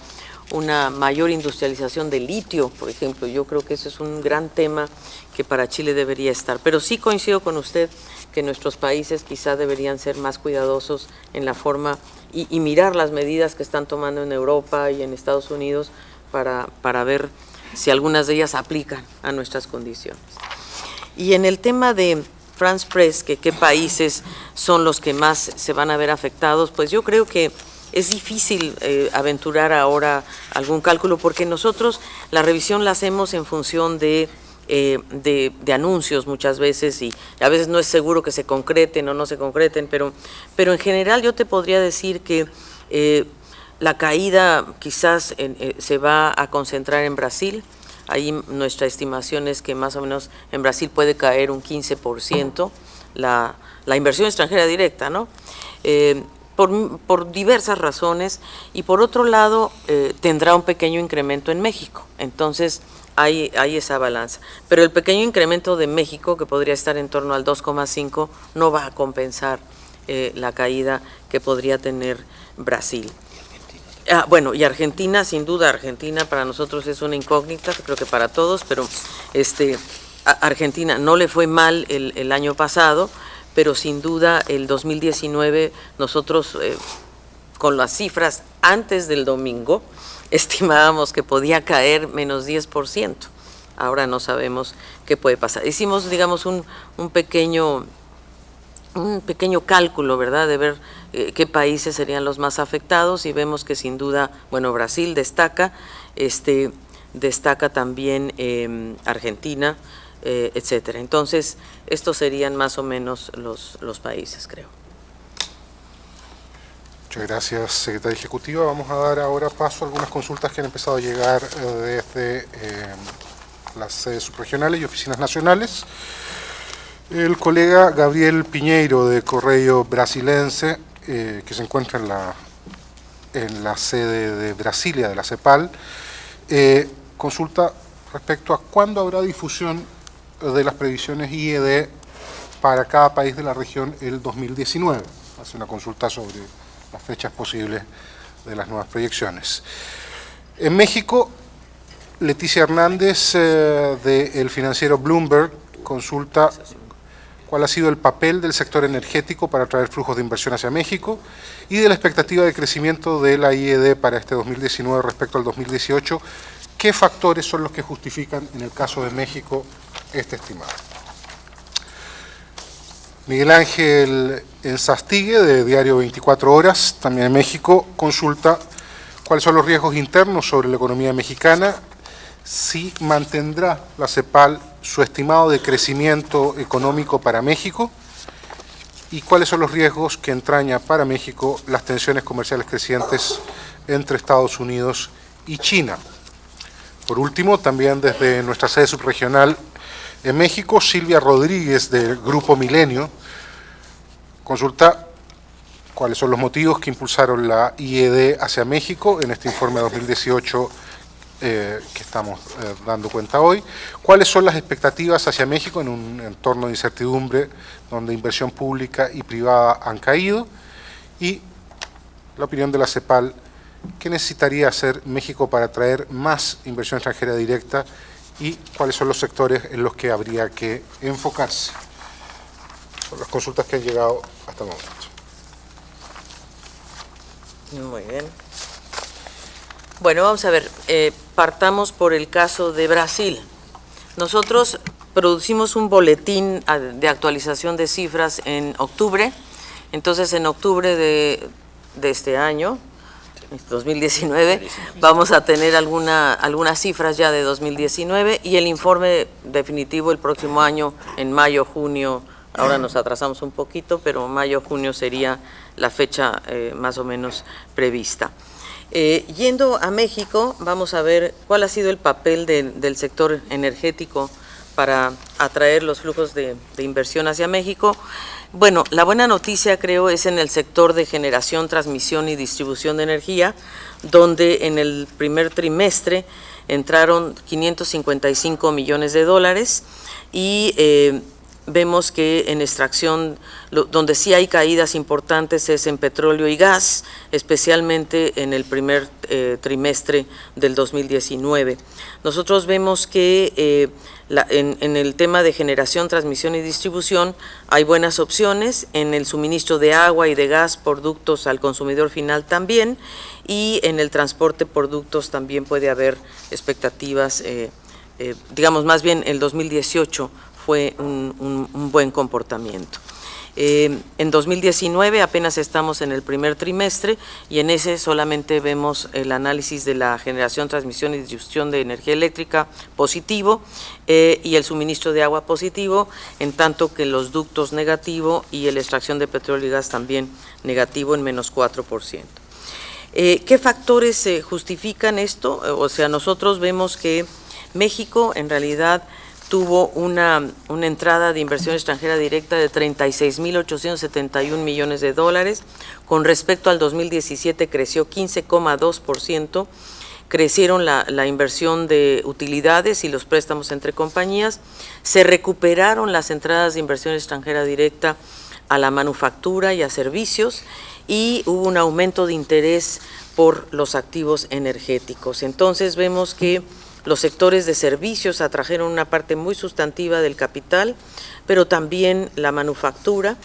B: una mayor industrialización del litio, por ejemplo. Yo creo que ese es un gran tema que para Chile debería estar. Pero sí coincido con usted que nuestros países quizá deberían ser más cuidadosos en la forma y mirar las medidas que están tomando en Europa y en Estados Unidos para ver si algunas de ellas aplican a nuestras condiciones. Y en el tema de France Press, que qué países son los que más se van a ver afectados, pues yo creo que es difícil aventurar ahora algún cálculo, porque nosotros la revisión la hacemos en función de anuncios muchas veces, y a veces no es seguro que se concreten o no se concreten, pero en general yo te podría decir que la caída quizás se va a concentrar en Brasil. Ahí nuestra estimación es que más o menos en Brasil puede caer un 15% la inversión extranjera directa, ¿no? Por diversas razones, y por otro lado tendrá un pequeño incremento en México. Entonces hay esa balanza, pero el pequeño incremento de México, que podría estar en torno al 2,5, no va a compensar la caída que podría tener Brasil. Bueno, y Argentina, sin duda, Argentina para nosotros es una incógnita, creo que para todos, pero Argentina no le fue mal el año pasado, pero sin duda el 2019 nosotros con las cifras antes del domingo estimábamos que podía caer menos 10%. Ahora no sabemos qué puede pasar. Hicimos, digamos, un pequeño cálculo, ¿verdad?, de ver qué países serían los más afectados, y vemos que sin duda, bueno, Brasil destaca, destaca también Argentina, etcétera. Entonces, estos serían más o menos los países, creo.
A: Muchas gracias, secretaria ejecutiva. Vamos a dar ahora paso a algunas consultas que han empezado a llegar desde las sedes subregionales y oficinas nacionales. El colega Gabriel Piñeiro, de Correio Brasilense, que se encuentra en la sede de Brasilia de la CEPAL, consulta respecto a cuándo habrá difusión de las previsiones IED para cada país de la región el 2019. Hace una consulta sobre las fechas posibles de las nuevas proyecciones. En México, Leticia Hernández, del financiero Bloomberg, consulta cuál ha sido el papel del sector energético para atraer flujos de inversión hacia México y de la expectativa de crecimiento de la IED para este 2019 respecto al 2018. ¿Qué factores son los que justifican, en el caso de México, este estimado? Miguel Ángel Enzastigue, de Diario 24 Horas, también en México, consulta cuáles son los riesgos internos sobre la economía mexicana, si mantendrá la CEPAL su estimado de crecimiento económico para México y cuáles son los riesgos que entraña para México las tensiones comerciales crecientes entre Estados Unidos y China. Por último, también desde nuestra sede subregional en México, Silvia Rodríguez, del Grupo Milenio, consulta cuáles son los motivos que impulsaron la IED hacia México en este informe 2018 que estamos dando cuenta hoy, cuáles son las expectativas hacia México en un entorno de incertidumbre donde inversión pública y privada han caído, y la opinión de la CEPAL, qué necesitaría hacer México para atraer más inversión extranjera directa y cuáles son los sectores en los que habría que enfocarse. Son las consultas que han llegado hasta el momento.
B: Muy bien. Bueno, vamos a ver, partamos por el caso de Brasil. Nosotros producimos un boletín de actualización de cifras en octubre. Entonces, en octubre de este año, 2019, vamos a tener algunas cifras ya de 2019 y el informe definitivo el próximo año, en mayo, junio. Ahora nos atrasamos un poquito, pero mayo, junio sería la fecha más o menos prevista. Yendo a México, vamos a ver cuál ha sido el papel del sector energético para atraer los flujos de inversión hacia México. Bueno, la buena noticia, creo, es en el sector de generación, transmisión y distribución de energía, donde en el primer trimestre entraron 555 millones de dólares y vemos que en extracción, donde sí hay caídas importantes es en petróleo y gas, especialmente en el primer trimestre del 2019. Nosotros vemos que en el tema de generación, transmisión y distribución hay buenas opciones, en el suministro de agua y de gas por ductos al consumidor final también, y en el transporte por ductos también puede haber expectativas, digamos más bien el 2018 fue un buen comportamiento. En 2019 apenas estamos en el primer trimestre y en ese solamente vemos el análisis de la generación, transmisión y distribución de energía eléctrica positivo y el suministro de agua positivo, en tanto que los ductos negativo y la extracción de petróleo y gas también negativo en menos 4%. ¿Qué factores justifican esto? O sea, nosotros vemos que México en realidad tuvo una entrada de inversión extranjera directa de 36.871 millones de dólares. Con respecto al 2017 creció 15,2%, crecieron la inversión de utilidades y los préstamos entre compañías, se recuperaron las entradas de inversión extranjera directa a la manufactura y a servicios y hubo un aumento de interés por los activos energéticos. Entonces vemos que los sectores de servicios atrajeron una parte muy sustantiva del capital, pero también la manufactura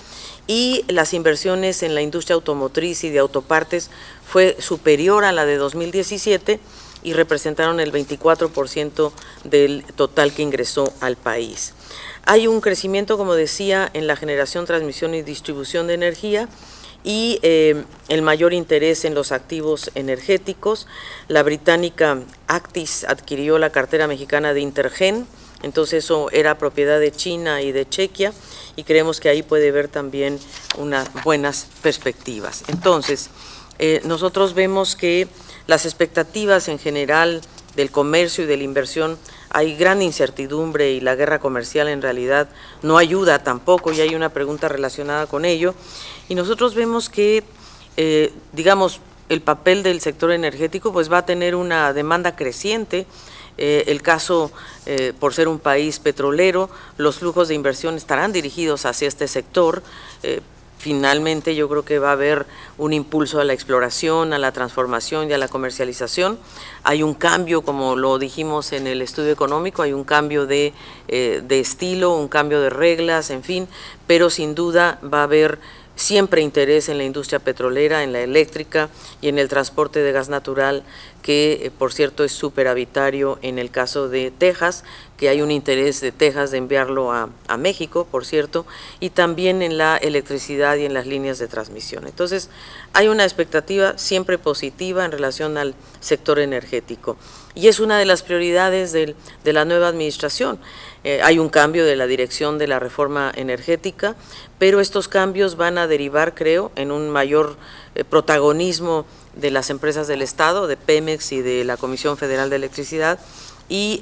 B: y las inversiones en la industria automotriz y de autopartes fue superior a la de 2017 y representaron el 24% del total que ingresó al país. Hay un crecimiento, como decía, en la generación, transmisión y distribución de energía, y el mayor interés en los activos energéticos. La británica Actis adquirió la cartera mexicana de Intergen, entonces eso era propiedad de China y de Chequia, y creemos que ahí puede haber también unas buenas perspectivas. Entonces, nosotros vemos que las expectativas en general del comercio y de la inversión, hay gran incertidumbre y la guerra comercial en realidad no ayuda tampoco, y hay una pregunta relacionada con ello. Y nosotros vemos que, digamos, el papel del sector energético pues va a tener una demanda creciente. El caso, por ser un país petrolero, los flujos de inversión estarán dirigidos hacia este sector. Finalmente yo creo que va a haber un impulso a la exploración, a la transformación y a la comercialización. Hay un cambio, como lo dijimos en el estudio económico, hay un cambio de estilo, un cambio de reglas, en fin, pero sin duda va a haber siempre interés en la industria petrolera, en la eléctrica y en el transporte de gas natural, que por cierto es superavitario en el caso de Texas, que hay un interés de Texas de enviarlo a México, por cierto, y también en la electricidad y en las líneas de transmisión. Entonces, hay una expectativa siempre positiva en relación al sector energético. Y es una de las prioridades de la nueva administración. Hay un cambio de la dirección de la reforma energética, pero estos cambios van a derivar, creo, en un mayor protagonismo de las empresas del Estado, de Pemex y de la Comisión Federal de Electricidad, y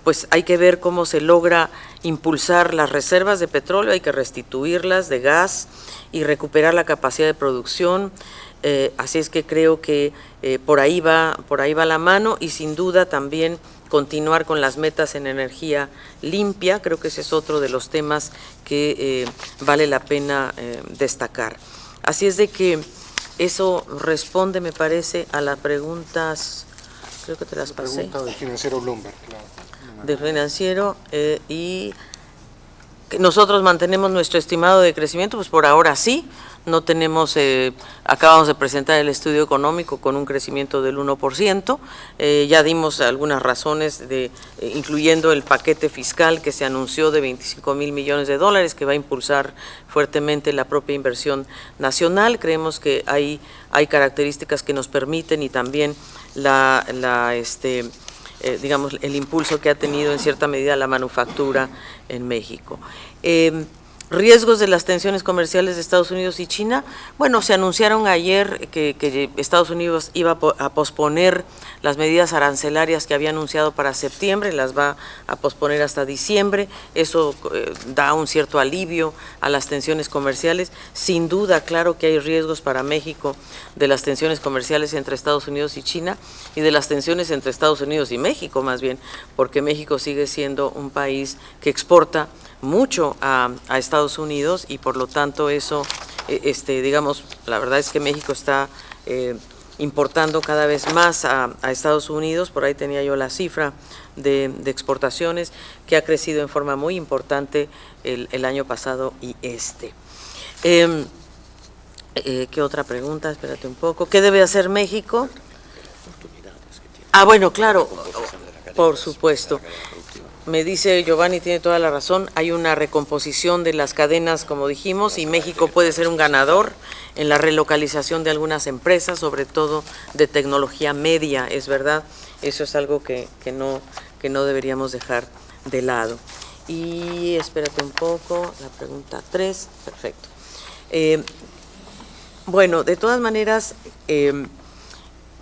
B: pues hay que ver cómo se logra impulsar las reservas de petróleo, hay que restituirlas, de gas, y recuperar la capacidad de producción. Así es que creo que por ahí va la mano, y sin duda también continuar con las metas en energía limpia. Creo que ese es otro de los temas que vale la pena destacar. Así es de que eso responde, me parece, a las preguntas, creo que te las pasé.
A: Pregunta del financiero Bloomberg. Claro.
B: Del financiero, y que nosotros mantenemos nuestro estimado de crecimiento, pues por ahora sí. No tenemos, acabamos de presentar el estudio económico con un crecimiento del 1%, ya dimos algunas razones, incluyendo el paquete fiscal que se anunció de 25,000 millones de dólares, que va a impulsar fuertemente la propia inversión nacional. Creemos que hay características que nos permiten, y también digamos, el impulso que ha tenido en cierta medida la manufactura en México. Riesgos de las tensiones comerciales de Estados Unidos y China. Bueno, se anunciaron ayer que Estados Unidos iba a posponer las medidas arancelarias que había anunciado para septiembre, las va a posponer hasta diciembre. Eso da un cierto alivio a las tensiones comerciales. Sin duda, claro que hay riesgos para México de las tensiones comerciales entre Estados Unidos y China, y de las tensiones entre Estados Unidos y México, más bien, porque México sigue siendo un país que exporta mucho a Estados Unidos, y por lo tanto eso, digamos, la verdad es que México está importando cada vez más a Estados Unidos. Por ahí tenía yo la cifra de exportaciones, que ha crecido en forma muy importante el año pasado y ¿Qué otra pregunta? Espérate un poco. ¿Qué debe hacer México? Ah, bueno, claro, por supuesto. Me dice Giovanni, tiene toda la razón, hay una recomposición de las cadenas, como dijimos, y México puede ser un ganador en la relocalización de algunas empresas, sobre todo de tecnología media, es verdad. Eso es algo que no deberíamos dejar de lado. Y espérate un poco, la pregunta 3, perfecto. Bueno, de todas maneras,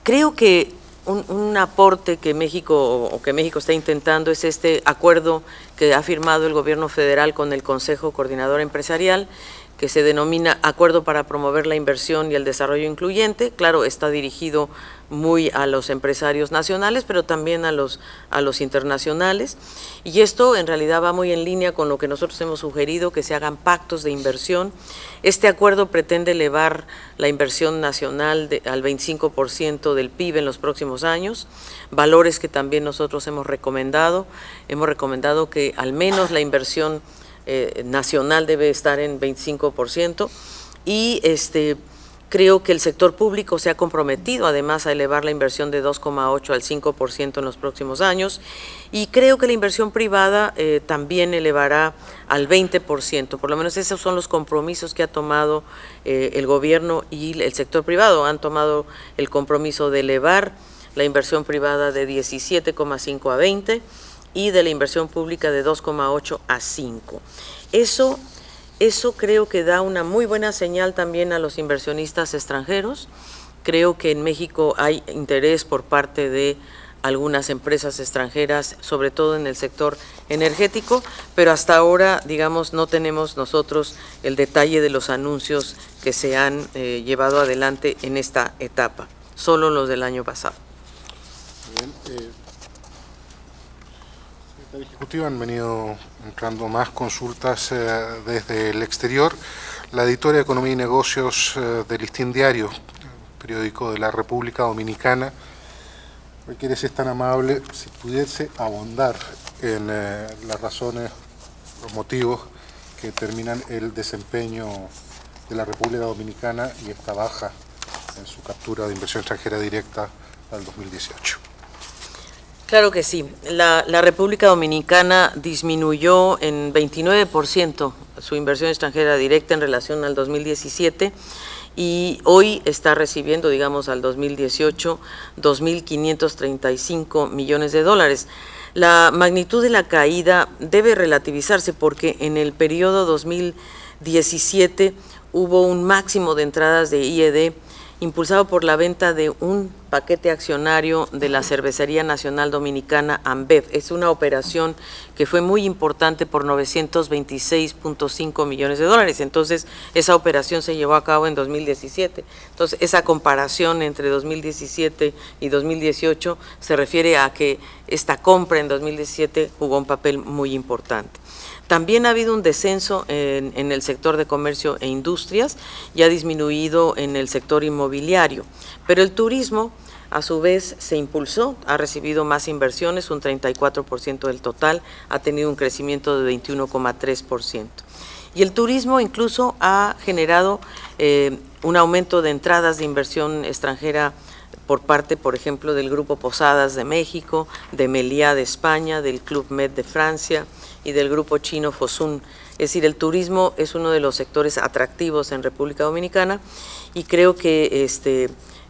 B: creo que un aporte que México está intentando es este acuerdo que ha firmado el gobierno federal con el Consejo Coordinador Empresarial, que se denomina Acuerdo para promover la inversión y el desarrollo incluyente. Claro, está dirigido muy a los empresarios nacionales, pero también a los internacionales. Y esto en realidad va muy en línea con lo que nosotros hemos sugerido, que se hagan pactos de inversión. Este acuerdo pretende elevar la inversión nacional al 25% del PIB en los próximos años, valores que también nosotros hemos recomendado. Hemos recomendado que al menos la inversión nacional debe estar en 25%, y creo que el sector público se ha comprometido además a elevar la inversión de 2,8 al 5% en los próximos años, y creo que la inversión privada también elevará al 20%, por lo menos esos son los compromisos que ha tomado el gobierno, y el sector privado han tomado el compromiso de elevar la inversión privada de 17,5 a 20, y de la inversión pública de 2,8 a 5. Eso creo que da una muy buena señal también a los inversionistas extranjeros. Creo que en México hay interés por parte de algunas empresas extranjeras, sobre todo en el sector energético, pero hasta ahora, digamos, no tenemos nosotros el detalle de los anuncios que se han llevado adelante en esta etapa, solo los del año pasado.
A: Bien, Ejecutivo, han venido entrando más consultas desde el exterior. La editora de Economía y Negocios del Listín Diario, periódico de la República Dominicana, quiere ser tan amable si pudiese abundar en las razones, los motivos que determinan el desempeño de la República Dominicana y esta baja en su captura de inversión extranjera directa al 2018.
B: Claro que sí. La República Dominicana disminuyó en 29% su inversión extranjera directa en relación al 2017, y hoy está recibiendo, digamos, al 2018, 2.535 millones de dólares. La magnitud de la caída debe relativizarse porque en el periodo 2017 hubo un máximo de entradas de IED impulsado por la venta de un paquete accionario de la Cervecería Nacional Dominicana, Ambev. Es una operación que fue muy importante por 926.5 millones de dólares. Entonces, esa operación se llevó a cabo en 2017. Entonces, esa comparación entre 2017 y 2018 se refiere a que esta compra en 2017 jugó un papel muy importante. También ha habido un descenso en el sector de comercio e industrias y ha disminuido en el sector inmobiliario, pero el turismo a su vez se impulsó, ha recibido más inversiones, un 34% del total, ha tenido un crecimiento de 21,3%. Y el turismo incluso ha generado un aumento de entradas de inversión extranjera por parte, por ejemplo, del Grupo Posadas de México, de Meliá de España, del Club Med de Francia y del Grupo Chino Fosun. Es decir, el turismo es uno de los sectores atractivos en República Dominicana y creo que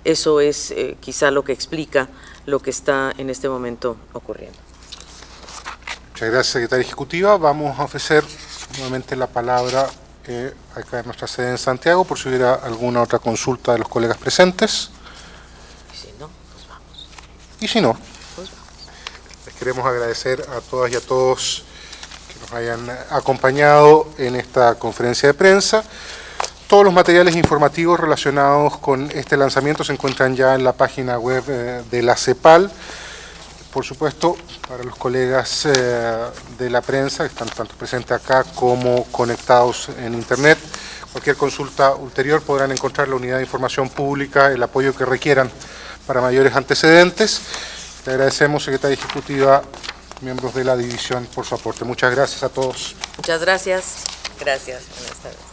B: eso es quizá lo que explica lo que está en este momento ocurriendo.
A: Muchas gracias, secretaria ejecutiva. Vamos a ofrecer nuevamente la palabra acá en nuestra sede en Santiago, por si hubiera alguna otra consulta de los colegas presentes.
B: Y si no, pues vamos.
A: Y si no,
B: Pues vamos.
A: les queremos agradecer a todas y a todos que nos hayan acompañado en esta conferencia de prensa. Todos los materiales informativos relacionados con este lanzamiento se encuentran ya en la página web de la CEPAL. Por supuesto, para los colegas de la prensa, que están tanto presentes acá como conectados en Internet, cualquier consulta ulterior podrán encontrar la unidad de información pública, el apoyo que requieran para mayores antecedentes. Le agradecemos, secretaria ejecutiva, miembros de la división, por su aporte. Muchas gracias a todos.
B: Muchas gracias. Gracias. Buenas tardes.